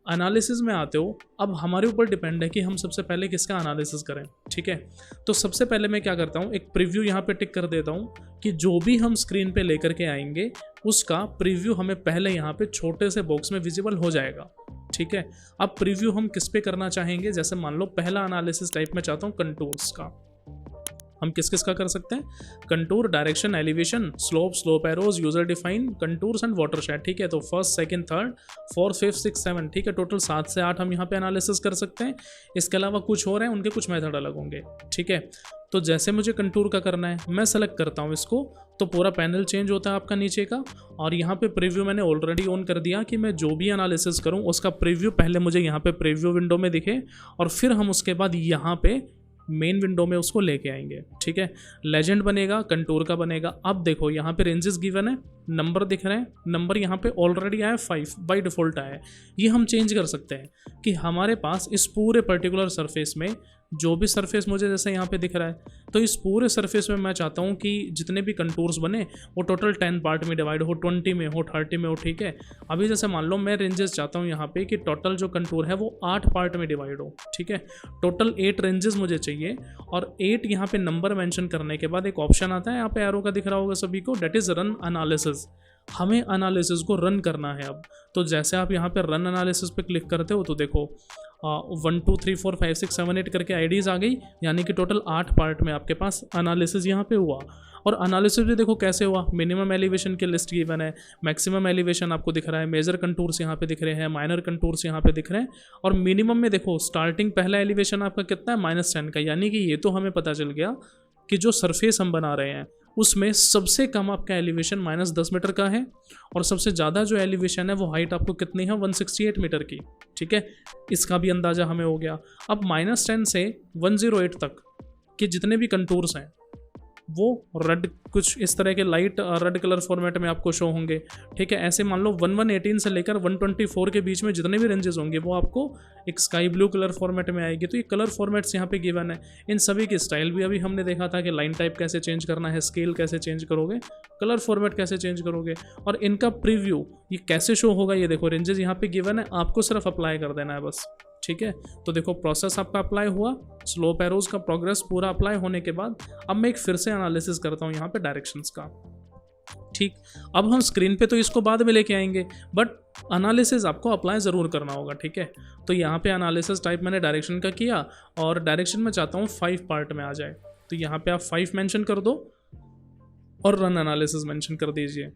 एनालिसिस में आते हो, अब हमारे ऊपर डिपेंड है कि हम सबसे पहले किसका एनालिसिस करें, ठीक है। तो सबसे पहले मैं क्या करता हूँ, एक प्रीव्यू यहाँ पे टिक कर देता हूँ कि जो भी हम स्क्रीन पे लेकर के आएंगे उसका प्रीव्यू हमें पहले यहाँ पे छोटे से बॉक्स में विजिबल हो जाएगा, ठीक है। अब प्रीव्यू हम किस पे करना चाहेंगे, जैसे मान लो पहला एनालिसिस टाइप में चाहता हूँ कंटूर्स का, हम किस किस का कर सकते हैं, contour, direction, elevation, slope, slope arrows, user define, contours and watershed. ठीक है, तो first, second, third, fourth, fifth, six, seven, ठीक है, टोटल 7 से 8 हम यहाँ पे एनालिसिस कर सकते हैं। इसके अलावा कुछ और हैं, उनके कुछ मेथड अलग होंगे। ठीक है, तो जैसे मुझे कंटूर का करना है, मैं सेलेक्ट करता हूँ इसको, तो पूरा पैनल चेंज होता है आपका नीचे का। और यहाँ पे प्रीव्यू मैंने ऑलरेडी ऑन कर दिया कि मैं जो भी एनालिसिस करूँ उसका प्रीव्यू पहले मुझे यहाँ पे प्रीव्यू विंडो में दिखे, और फिर हम उसके बाद यहाँ पे मेन विंडो में उसको लेके आएंगे। ठीक है, लेजेंड बनेगा, कंटूर का बनेगा। अब देखो यहाँ पे रेंजेस गिवन है, नंबर दिख रहे हैं, नंबर यहाँ पे ऑलरेडी आया 5 बाय डिफ़ॉल्ट आया है। ये हम चेंज कर सकते हैं कि हमारे पास इस पूरे पर्टिकुलर सरफेस में जो भी सरफेस मुझे जैसे यहाँ पे दिख रहा है, तो इस पूरे सरफेस में मैं चाहता हूँ कि जितने भी कंटूर्स बने वो टोटल 10 पार्ट में डिवाइड हो, 20 में हो, 30 में हो। ठीक है, अभी जैसे मान लो मैं रेंजेस चाहता हूँ यहाँ पे कि टोटल जो कंटूर है वो 8 पार्ट में डिवाइड हो। ठीक है, टोटल 8 रेंजेस मुझे चाहिए, और 8 यहाँ पे नंबर मेंशन करने के बाद एक ऑप्शन आता है, यहाँ पे एरो का दिख रहा होगा सभी को, डेट इज़ रन एनालिसिस। हमें एनालिसिस को रन करना है अब। तो जैसे आप यहाँ पे रन एनालिसिस पे क्लिक करते हो तो देखो 1 2 3 4 5 6 7 8 करके आईडीज आ गई, यानी कि टोटल 8 पार्ट में आपके पास एनालिसिस यहाँ पे हुआ। और एनालिसिस भी देखो कैसे हुआ, मिनिमम एलिवेशन की लिस्ट गिवन है, मैक्सिमम एलिवेशन आपको दिख रहा है, मेजर कंटूर्स यहाँ पे दिख रहे हैं, माइनर कंटूर्स यहाँ पे दिख रहे हैं, और मिनिमम में देखो स्टार्टिंग पहला एलिवेशन आपका कितना है, -10 का। यानी कि ये तो हमें पता चल गया कि जो सरफेस हम बना रहे हैं उसमें सबसे कम आपका एलिवेशन -10 मीटर का है, और सबसे ज़्यादा जो एलिवेशन है वो हाइट आपको कितनी है, 168 मीटर की। ठीक है, इसका भी अंदाज़ा हमें हो गया। अब -10 से 108 तक के जितने भी कंटूर्स हैं वो रेड, कुछ इस तरह के लाइट रेड कलर फॉर्मेट में आपको शो होंगे। ठीक है, ऐसे मान लो 1118 से लेकर 124 के बीच में जितने भी रेंजेस होंगे वो आपको एक स्काई ब्लू कलर फॉर्मेट में आएगी। तो ये कलर फॉर्मेट्स यहाँ पे गिवन है। इन सभी की स्टाइल भी अभी हमने देखा था कि लाइन टाइप कैसे चेंज करना है, स्केल कैसे चेंज करोगे, कलर फॉर्मेट कैसे चेंज करोगे, और इनका प्रीव्यू ये कैसे शो होगा। ये देखो रेंजेस यहाँ पे गिवन है, आपको सिर्फ अप्लाई कर देना है बस। ठीक है, तो देखो प्रोसेस आपका अप्लाई हुआ, स्लोप एरोज का प्रोग्रेस पूरा अप्लाई होने के बाद अब मैं एक फिर से एनालिसिस करता हूँ यहाँ पे डायरेक्शंस का। ठीक, अब हम स्क्रीन पे तो इसको बाद में लेके आएंगे, बट एनालिसिस आपको अप्लाई ज़रूर करना होगा। ठीक है, तो यहाँ पे एनालिसिस टाइप मैंने डायरेक्शन का किया, और डायरेक्शन में चाहता हूँ 5 पार्ट में आ जाए, तो यहाँ पे आप 5 मेंशन कर दो और रन एनालिसिस मेंशन कर दीजिए।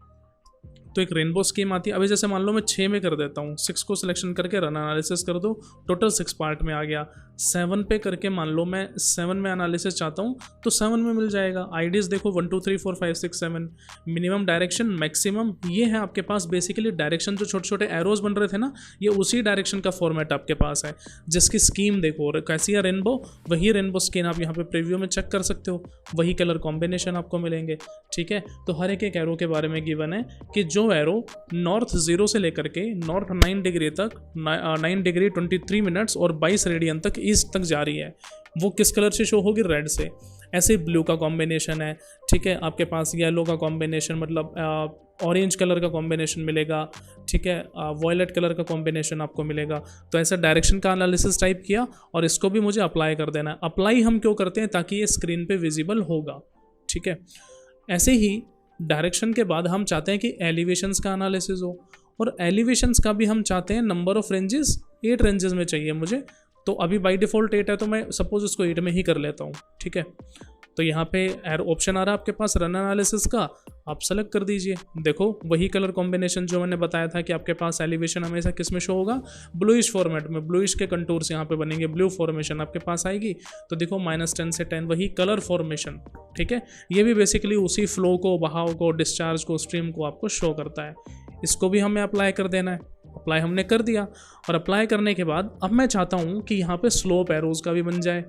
तो एक रेनबो स्कीम आती है। अभी जैसे मान लो मैं 6 में कर देता हूँ, 6 को सिलेक्शन करके रन एनालिसिस कर दो, टोटल 6 पार्ट में आ गया। 7 पे करके मान लो मैं 7 में एनालिसिस चाहता हूँ तो 7 में मिल जाएगा। आईडीज देखो 1 2 3 4 5 6 7, मिनिमम, डायरेक्शन, मैक्सिमम, ये है आपके पास बेसिकली डायरेक्शन। जो छोटे छोटे एरोज बन रहे थे ना, ये उसी डायरेक्शन का फॉर्मेट आपके पास है, जिसकी स्कीम देखो कैसी है रेनबो, वही रेनबो स्कीम आप यहाँ पे प्रीव्यू में चेक कर सकते हो, वही कलर कॉम्बिनेशन आपको मिलेंगे। ठीक है, तो हर एक एरो के बारे में गिवन है कि जो एरो नॉर्थ 0 से लेकर के नॉर्थ 9 डिग्री तक, 9 डिग्री 23 मिनट्स और 22 रेडियन तक ईस्ट तक जा रही है, वो किस कलर से शो होगी, रेड से। ऐसे ब्लू का कॉम्बिनेशन है, ठीक है, आपके पास येलो का कॉम्बिनेशन, मतलब ऑरेंज कलर का कॉम्बिनेशन मिलेगा, ठीक है, वॉयलेट कलर का कॉम्बिनेशन आपको मिलेगा। तो ऐसा डायरेक्शन का एनालिसिस टाइप किया और इसको भी मुझे अप्लाई कर देना है। अप्लाई हम क्यों करते हैं, ताकि ये स्क्रीन पे विजिबल होगा। ठीक है, ऐसे ही डायरेक्शन के बाद हम चाहते हैं कि एलिवेशंस का एनालिसिस हो, और एलिवेशंस का भी हम चाहते हैं नंबर ऑफ रेंजेस 8 रेंजेस में चाहिए मुझे। तो अभी बाय डिफ़ॉल्ट 8 है, तो मैं सपोज इसको 8 में ही कर लेता हूँ। ठीक है, तो यहाँ पे ऑप्शन आ रहा है आपके पास रन एनालिसिस का, आप सेलेक्ट कर दीजिए। देखो वही कलर कॉम्बिनेशन जो मैंने बताया था कि आपके पास एलिवेशन हमेशा किस में शो होगा, ब्लूइश फॉर्मेट में, ब्लूइश के कंटूर्स यहाँ पे बनेंगे, ब्लू फॉर्मेशन आपके पास आएगी। तो देखो -10 से 10 वही कलर फॉर्मेशन। ठीक है, ये भी बेसिकली उसी फ्लो को, बहाव को, डिस्चार्ज को, स्ट्रीम को आपको शो करता है। इसको भी हमें अप्लाई कर देना है। अप्लाई हमने कर दिया, और अप्लाई करने के बाद अब मैं चाहता हूँ कि यहाँ पे स्लोप एरोज का भी बन जाए।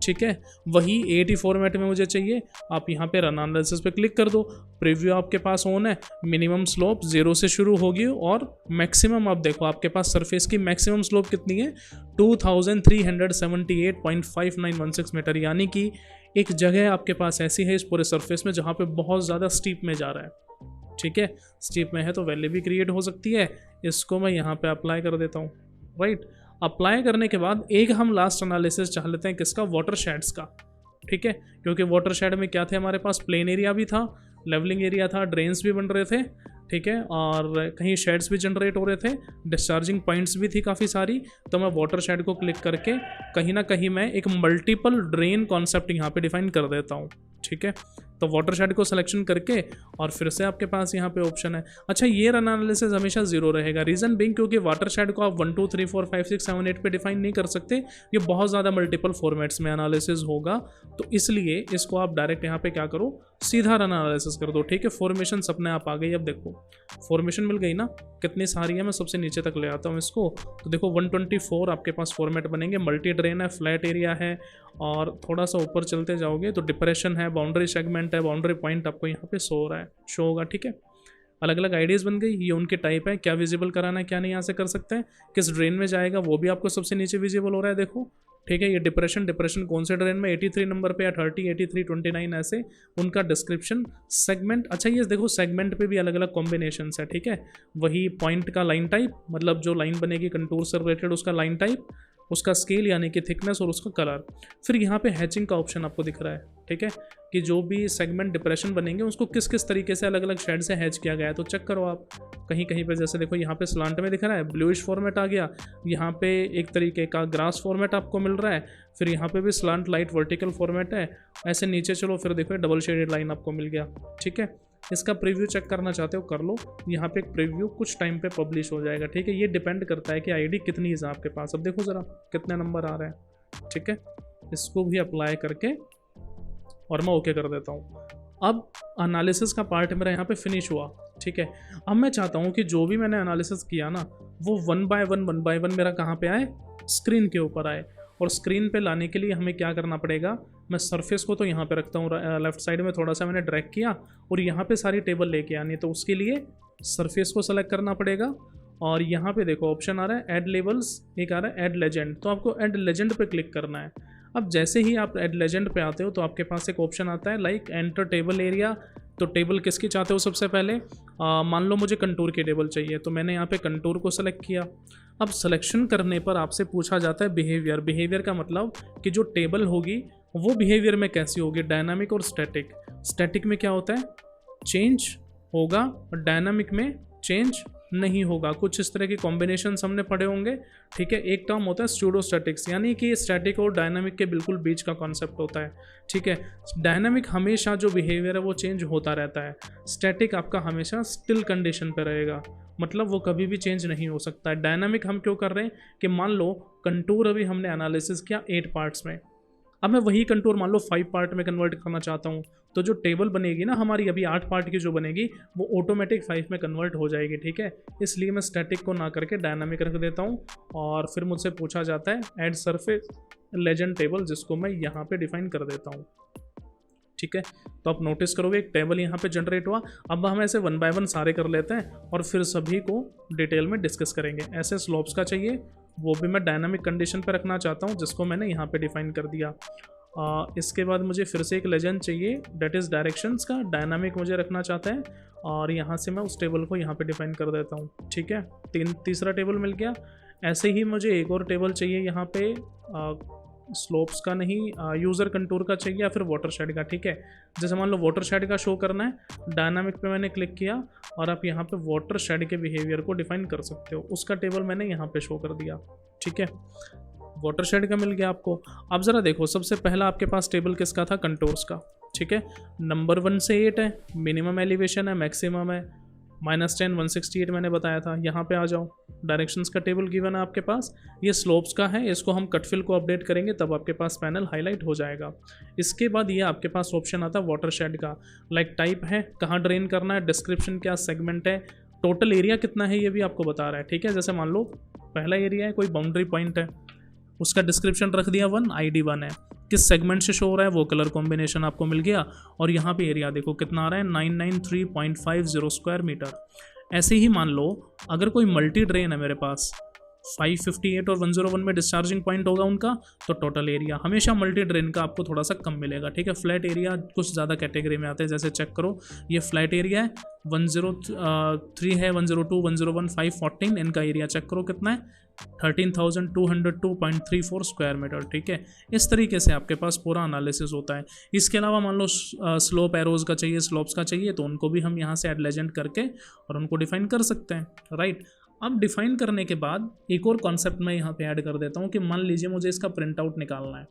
ठीक है, वही 80 फॉर्मेट में मुझे चाहिए। आप यहाँ पे रन एनालिसिस पे क्लिक कर दो, प्रीव्यू आपके पास ऑन है, मिनिमम स्लोप 0 से शुरू होगी और मैक्सिमम आप देखो आपके पास सरफेस की मैक्सिमम स्लोप कितनी है, 2378.5916 मीटर। यानी कि एक जगह आपके पास ऐसी है इस पूरे सरफेस में जहाँ पे बहुत ज़्यादा स्टीप में जा रहा है। ठीक है, स्टीप में है तो वैल्यू भी क्रिएट हो सकती है। इसको मैं यहाँ पे अप्लाई कर देता हूँ। राइट, अप्लाई करने के बाद एक हम लास्ट एनालिसिस चाह लेते हैं किसका, वाटर शेड्स का। ठीक है, क्योंकि वाटर शेड में क्या थे हमारे पास, प्लेन एरिया भी था, लेवलिंग एरिया था, ड्रेन्स भी बन रहे थे। ठीक है, और कहीं शेड्स भी जनरेट हो रहे थे, डिस्चार्जिंग पॉइंट्स भी थी काफ़ी सारी। तो मैं वाटर शेड को क्लिक करके कहीं ना कहीं मैं एक मल्टीपल ड्रेन कॉन्सेप्ट यहाँ पे डिफाइन कर देता हूँ। ठीक है, तो वाटर शेड को सिलेक्शन करके और फिर से आपके पास यहाँ पे ऑप्शन है। अच्छा, ये रन एनालिसिस हमेशा जीरो रहेगा, रीज़न बिंग क्योंकि वाटर शेड को आप 1 2 3 4 5 6 7 8 पे डिफाइन नहीं कर सकते, ये बहुत ज़्यादा मल्टीपल फॉर्मेट्स में एनालिसिस होगा। तो इसलिए इसको आप डायरेक्ट यहाँ पे क्या करो, सीधा रन एनालिसिस कर दो। ठीक है, फॉर्मेशन अपने आप आ गई। अब देखो फॉर्मेशन मिल गई ना, कितनी सारी है, मैं सबसे नीचे तक ले आता हूँ इसको। तो देखो 124 आपके पास फॉर्मेट बनेंगे, मल्टी ड्रेन है, फ्लैट एरिया है, और थोड़ा सा ऊपर चलते जाओगे तो डिप्रेशन है, बाउंड्री सेगमेंट है, बाउंड्री पॉइंट आपको यहाँ पे शो होगा। ठीक है, अलग अलग आइडियाज़ बन गई। ये उनके टाइप है, क्या विजिबल कराना है क्या नहीं यहाँ से कर सकते हैं, किस ड्रेन में जाएगा वो भी आपको सबसे नीचे विजिबल हो रहा है। देखो ठीक है, ये डिप्रेशन कौन से ड्रेन में, 83 नंबर पे या 30, 83, 29 ऐसे उनका डिस्क्रिप्शन। सेगमेंट, अच्छा ये देखो सेगमेंट पे भी अलग अलग कॉम्बिनेशन है। ठीक है, वही पॉइंट का लाइन टाइप, मतलब जो लाइन बनेगी कंटूर से रिलेटेड उसका लाइन टाइप, उसका स्केल यानी कि थिकनेस और उसका कलर। फिर यहाँ पे हैचिंग का ऑप्शन आपको दिख रहा है। ठीक है, कि जो भी सेगमेंट डिप्रेशन बनेंगे उसको किस किस तरीके से अलग अलग शेड से हैच किया गया है, तो चेक करो आप। कहीं कहीं पे जैसे देखो यहाँ पे स्लांट में दिख रहा है, ब्लूइश फॉर्मेट आ गया, यहाँ पे एक तरीके का ग्रास फॉर्मेट आपको मिल रहा है, फिर यहाँ पे भी स्लांट लाइट वर्टिकल फॉर्मेट है। ऐसे नीचे चलो फिर देखो डबल शेडेड लाइन आपको मिल गया। ठीक है, इसका प्रीव्यू चेक करना चाहते हो कर लो, यहाँ पे एक प्रीव्यू कुछ टाइम पे पब्लिश हो जाएगा। ठीक है, ये डिपेंड करता है कि आईडी कितनी है आपके पास। अब देखो ज़रा कितने नंबर आ रहे हैं। ठीक है, इसको भी अप्लाई करके और मैं ओके कर देता हूँ। अब एनालिसिस का पार्ट मेरा यहाँ पे फिनिश हुआ। ठीक है, अब मैं चाहता हूँ कि जो भी मैंने एनालिसिस किया ना वो वन बाय वन मेरा कहाँ पे आए, स्क्रीन के ऊपर आए। और स्क्रीन पे लाने के लिए हमें क्या करना पड़ेगा, मैं सरफेस को तो यहाँ पे रखता हूँ, लेफ्ट साइड में थोड़ा सा मैंने ड्रैग किया और यहाँ पे सारी टेबल लेके आनी है, तो उसके लिए सरफेस को सेलेक्ट करना पड़ेगा। और यहाँ पे देखो ऑप्शन आ रहा है ऐड लेबल्स, एक आ रहा है ऐड लेजेंड, तो आपको ऐड लेजेंड पे क्लिक करना है। अब जैसे ही आप ऐड लेजेंड पे आते हो तो आपके पास एक ऑप्शन आता है लाइक एंटर टेबल एरिया। तो टेबल किसकी चाहते हो सबसे पहले, मान लो मुझे कंटूर की टेबल चाहिए, तो मैंने यहाँ पे कंटूर को सेलेक्ट किया। अब सिलेक्शन करने पर आपसे पूछा जाता है बिहेवियर। बिहेवियर का मतलब कि जो टेबल होगी वो बिहेवियर में कैसी होगी, डायनामिक और स्टैटिक। स्टैटिक में क्या होता है, चेंज होगा, और डायनामिक में चेंज नहीं होगा। कुछ इस तरह के कॉम्बिनेशन हमने पढ़े होंगे। ठीक है, एक टर्म होता है स्यूडोस्टैटिक्स, यानी कि स्टैटिक और डायनामिक के बिल्कुल बीच का कॉन्सेप्ट होता है। ठीक है, डायनामिक हमेशा जो बिहेवियर है वो चेंज होता रहता है, स्टैटिक आपका हमेशा स्टिल कंडीशन पे रहेगा, मतलब वो कभी भी चेंज नहीं हो सकता है। डायनामिक हम क्यों कर रहे हैं कि मान लो कंटूर अभी हमने एनालिसिस किया 8 पार्ट्स में, अब मैं वही कंटूर मान लो 5 पार्ट में कन्वर्ट करना चाहता हूँ, तो जो टेबल बनेगी ना हमारी अभी 8 पार्ट की जो बनेगी वो ऑटोमेटिक 5 में कन्वर्ट हो जाएगी। ठीक है, इसलिए मैं स्टैटिक को ना करके डायनामिक रख देता हूँ। और फिर मुझसे पूछा जाता है ऐड सरफेस लेजेंड टेबल, जिसको मैं यहाँ पे डिफाइन कर देता हूँ। ठीक है, तो आप नोटिस करोगे एक टेबल यहाँ पे जनरेट हुआ। अब हम ऐसे 1 बाय 1 सारे कर लेते हैं और फिर सभी को डिटेल में डिस्कस करेंगे। ऐसे स्लोप्स का चाहिए, वो भी मैं डायनामिक कंडीशन पे रखना चाहता हूँ, जिसको मैंने यहाँ पे डिफाइन कर दिया। इसके बाद मुझे फिर से एक लेजेंड चाहिए, डेट इज़ डायरेक्शंस का, डायनामिक मुझे रखना चाहता है, और यहाँ से मैं उस टेबल को यहाँ पे डिफाइन कर देता हूँ। ठीक है, तीसरा टेबल मिल गया। ऐसे ही मुझे एक और टेबल चाहिए यहाँ पे, स्लोप्स का नहीं, यूज़र कंटूर का चाहिए या फिर वाटर शेड का। ठीक है, जैसे मान लो वाटर शेड का शो करना है, डायनामिक पे मैंने क्लिक किया और आप यहाँ पे वाटर शेड के बिहेवियर को डिफाइन कर सकते हो, उसका टेबल मैंने यहाँ पे शो कर दिया। ठीक है, वाटर शेड का मिल गया आपको। अब ज़रा देखो सबसे पहला आपके पास टेबल किसका था, कंटूर्स का। ठीक है, नंबर 1 से 8 है, मिनिमम एलिवेशन है, मैक्सिमम है, -10 168 मैंने बताया था। यहाँ पे आ जाओ, डायरेक्शंस का टेबल गिवन है आपके पास, ये स्लोप्स का है, इसको हम कटफिल को अपडेट करेंगे तब आपके पास पैनल हाईलाइट हो जाएगा। इसके बाद ये आपके पास ऑप्शन आता है वाटर शेड का, लाइक टाइप है, कहाँ ड्रेन करना है, डिस्क्रिप्शन क्या, सेगमेंट है, टोटल एरिया कितना है ये भी आपको बता रहा है। ठीक है, जैसे मान लो पहला एरिया है, कोई बाउंड्री पॉइंट है, उसका डिस्क्रिप्शन रख दिया 1, ID 1 है, किस सेगमेंट से शो हो रहा है वो कलर कॉम्बिनेशन आपको मिल गया। और यहाँ पे एरिया देखो कितना आ रहा है, 993.50 स्क्वायर मीटर। ऐसे ही मान लो अगर कोई मल्टी ड्रेन है मेरे पास, 558 और 101 में डिस्चार्जिंग पॉइंट होगा उनका, तो टोटल एरिया हमेशा मल्टी ड्रेन का आपको थोड़ा सा कम मिलेगा। ठीक है, फ्लैट एरिया कुछ ज़्यादा कैटेगरी में आते हैं, जैसे चेक करो ये फ्लैट एरिया है, 103 है, 102, 101, 514, इनका एरिया चेक करो कितना है, 13,202.34 स्क्वायर मीटर। ठीक है, इस तरीके से आपके पास पूरा एनालिसिस होता है। इसके अलावा मान लो स्लोप एरोज का चाहिए, स्लोप्स का चाहिए, तो उनको भी हम यहाँ से ऐड लेजेंड करके और उनको डिफाइन कर सकते हैं, राइट। अब डिफाइन करने के बाद एक और कॉन्सेप्ट मैं यहाँ पे ऐड कर देता हूँ कि मान लीजिए मुझे इसका प्रिंट आउट निकालना है।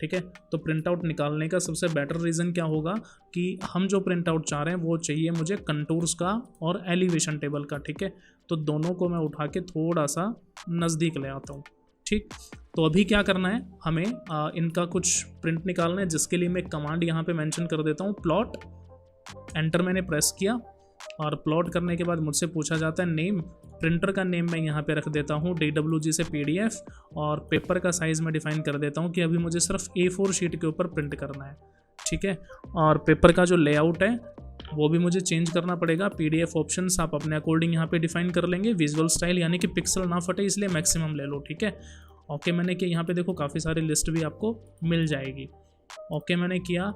ठीक है, तो प्रिंट आउट निकालने का सबसे बेटर रीज़न क्या होगा कि हम जो प्रिंट आउट चाह रहे हैं वो चाहिए मुझे कंटूर्स का और एलिवेशन टेबल का। ठीक है, तो दोनों को मैं उठा के थोड़ा सा नज़दीक ले आता हूँ। ठीक, तो अभी क्या करना है, हमें इनका कुछ प्रिंट निकालना है, जिसके लिए मैं कमांड यहाँ पे मेंशन कर देता हूँ, प्लॉट। एंटर मैंने प्रेस किया और प्लॉट करने के बाद मुझसे पूछा जाता है नेम। प्रिंटर का नेम मैं यहाँ पे रख देता हूँ DWG से PDF, और पेपर का साइज़ मैं डिफाइन कर देता हूँ कि अभी मुझे सिर्फ A4 शीट के ऊपर प्रिंट करना है। ठीक है, और पेपर का जो लेआउट है वो भी मुझे चेंज करना पड़ेगा। PDF ऑप्शंस आप अपने अकॉर्डिंग यहाँ पे डिफाइन कर लेंगे। विजुअल स्टाइल यानी कि पिक्सल ना फटे इसलिए मैक्सिमम ले लो। ठीक है, ओके मैंने किया। यहाँ पे देखो काफ़ी सारी लिस्ट भी आपको मिल जाएगी। ओके मैंने किया।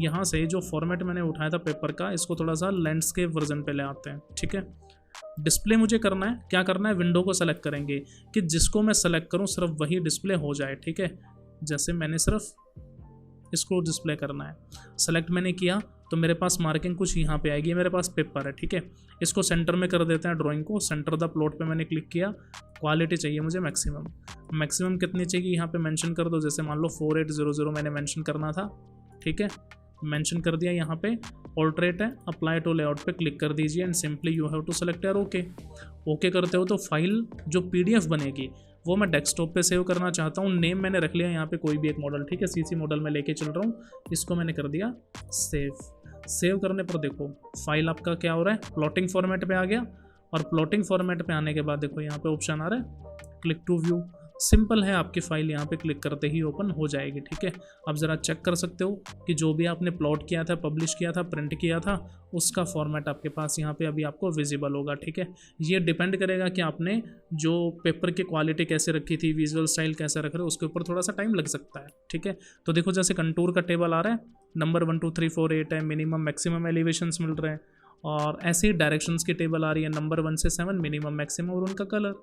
यहाँ से जो फॉर्मेट मैंने उठाया था पेपर का, इसको थोड़ा सा लैंडस्केप वर्जन पे ले आते हैं। ठीक है, डिस्प्ले मुझे करना है, क्या करना है, विंडो को सेलेक्ट करेंगे कि जिसको मैं सेलेक्ट करूँ सिर्फ वही डिस्प्ले हो जाए। ठीक है, जैसे मैंने सिर्फ इसको डिस्प्ले करना है, सेलेक्ट मैंने किया तो मेरे पास मार्किंग कुछ यहाँ पे आएगी। मेरे पास पेपर है। ठीक है, इसको सेंटर में कर देते हैं, ड्राइंग को सेंटर द प्लॉट पे मैंने क्लिक किया। क्वालिटी चाहिए मुझे मैक्सिमम कितनी चाहिए यहाँ पे मेंशन कर दो, जैसे मान लो 4800 मैंने मेंशन करना था। ठीक है, मेंशन कर दिया। यहाँ पे पोर्ट्रेट है, अप्लाई टू लेआउट पे क्लिक कर दीजिए and simply you have to select यार ओके। ओके करते हो तो फाइल जो PDF बनेगी वो मैं डेस्कटॉप पे सेव करना चाहता हूँ। नेम मैंने रख लिया यहाँ पे कोई भी एक मॉडल। ठीक है, CC मॉडल में लेके चल रहा हूँ, इसको मैंने कर दिया सेव करने पर देखो फाइल आपका क्या हो रहा है, प्लॉटिंग फॉर्मेट पे आ गया। और प्लॉटिंग फॉर्मेट पे आने के बाद देखो यहाँ पे ऑप्शन आ रहा है क्लिक टू व्यू। सिंपल है, आपकी फाइल यहाँ पे क्लिक करते ही ओपन हो जाएगी। ठीक है, अब ज़रा चेक कर सकते हो कि जो भी आपने प्लॉट किया था, पब्लिश किया था, प्रिंट किया था, उसका फॉर्मेट आपके पास यहाँ पे अभी आपको विजिबल होगा। ठीक है, ये डिपेंड करेगा कि आपने जो पेपर की क्वालिटी कैसे रखी थी, विजुअल स्टाइल कैसे रख रहे हो, उसके ऊपर थोड़ा सा टाइम लग सकता है। ठीक है, तो देखो जैसे कंटूर का टेबल आ रहा है, नंबर 1 2 3 4 8 है, मिनिमम मैक्सिमम एलिवेशंस मिल रहे हैं, और ऐसे ही डायरेक्शंस की टेबल आ रही है, नंबर 1 से 7 मिनिमम मैक्सिमम और उनका कलर।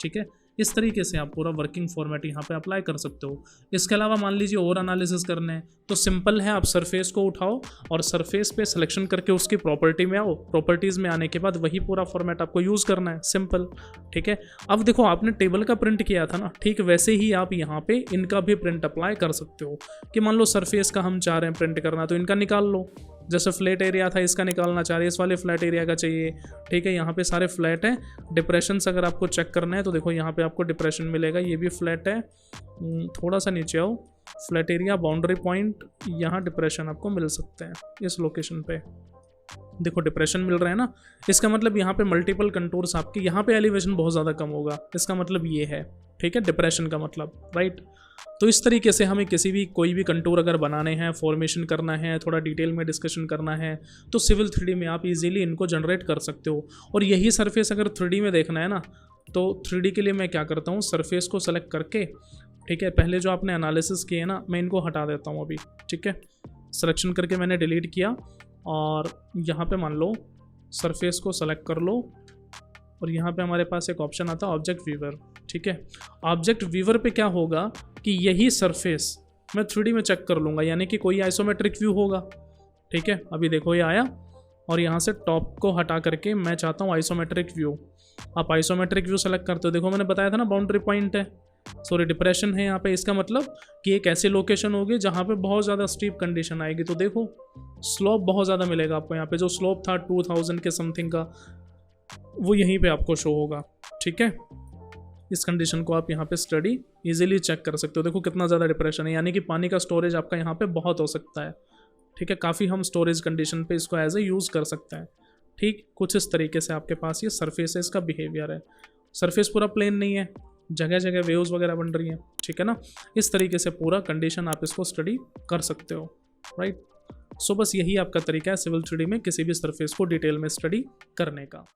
ठीक है, इस तरीके से आप पूरा वर्किंग फॉर्मेट यहाँ पे अप्लाई कर सकते हो। इसके अलावा मान लीजिए और एनालिसिस करने हैं तो सिंपल है, आप सरफेस को उठाओ और सरफेस पे सिलेक्शन करके उसकी प्रॉपर्टी में आओ। प्रॉपर्टीज़ में आने के बाद वही पूरा फॉर्मेट आपको यूज़ करना है, सिंपल। ठीक है, अब देखो आपने टेबल का प्रिंट किया था ना, ठीक वैसे ही आप यहाँ पे इनका भी प्रिंट अप्लाई कर सकते हो कि मान लो सरफेस का हम चाह रहे हैं प्रिंट करना, तो इनका निकाल लो। जैसे फ्लैट एरिया था, इसका निकालना चाह रहे हैं, इस वाले फ्लैट एरिया का चाहिए। ठीक है, यहाँ पे सारे फ्लैट हैं। डिप्रेशंस अगर आपको चेक करना है तो देखो यहाँ पे आपको डिप्रेशन मिलेगा, ये भी फ्लैट है। थोड़ा सा नीचे आओ, फ्लैट एरिया, बाउंड्री पॉइंट, यहाँ डिप्रेशन आपको मिल सकते हैं। इस लोकेशन पे देखो डिप्रेशन मिल रहा है ना, इसका मतलब यहाँ पे मल्टीपल कंटूर्स आपके, यहाँ पे एलिवेशन बहुत ज़्यादा कम होगा, इसका मतलब ये है। ठीक है, डिप्रेशन का मतलब, राइट। तो इस तरीके से हमें कोई भी कंटूर अगर बनाने हैं, फॉर्मेशन करना है, थोड़ा डिटेल में डिस्कशन करना है, तो सिविल 3D में आप इजीली इनको जनरेट कर सकते हो। और यही सरफेस अगर 3D में देखना है ना, तो 3D के लिए मैं क्या करता हूँ, सरफेस को सेलेक्ट करके, ठीक है, पहले जो आपने एनालिसिस किए ना, मैं इनको हटा देता हूँ अभी। ठीक है, सिलेक्शन करके मैंने डिलीट किया और यहाँ पे मान लो सरफेस को सेलेक्ट कर लो और यहाँ पे हमारे पास एक ऑप्शन आता है ऑब्जेक्ट व्यूवर। ठीक है, ऑब्जेक्ट व्यूवर पे क्या होगा कि यही सरफेस मैं 3D में चेक कर लूँगा, यानी कि कोई आइसोमेट्रिक व्यू होगा। ठीक है, अभी देखो ये आया और यहाँ से टॉप को हटा करके मैं चाहता हूँ आइसोमेट्रिक व्यू। आप आइसोमेट्रिक व्यू सेलेक्ट करते हो, देखो मैंने बताया था ना बाउंड्री पॉइंट है, सॉरी डिप्रेशन है यहाँ पे। इसका मतलब कि एक ऐसी लोकेशन होगी जहाँ पे बहुत ज़्यादा स्टीप कंडीशन आएगी। तो देखो स्लोप बहुत ज़्यादा मिलेगा आपको यहाँ पे, जो स्लोप था 2000 के समथिंग का, वो यहीं पे आपको शो होगा। ठीक है, इस कंडीशन को आप यहाँ पे स्टडी इजीली चेक कर सकते हो। देखो कितना ज़्यादा डिप्रेशन है, यानी कि पानी का स्टोरेज आपका यहाँ पे बहुत हो सकता है। ठीक है, काफ़ी हम स्टोरेज कंडीशन पे इसको एज ए यूज़ कर सकते हैं। ठीक, कुछ इस तरीके से आपके पास ये सरफेस है, इसका बिहेवियर है। सरफेस पूरा प्लेन नहीं है, जगह जगह वेव्स वगैरह बन रही हैं। ठीक है ना, इस तरीके से पूरा कंडीशन आप इसको स्टडी कर सकते हो, राइट। सो बस यही आपका तरीका है सिविल 3D में किसी भी सरफेस को डिटेल में स्टडी करने का।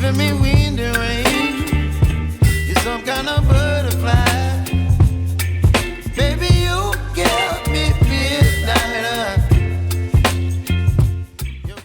giving me wind and rain. You're some kind of bird.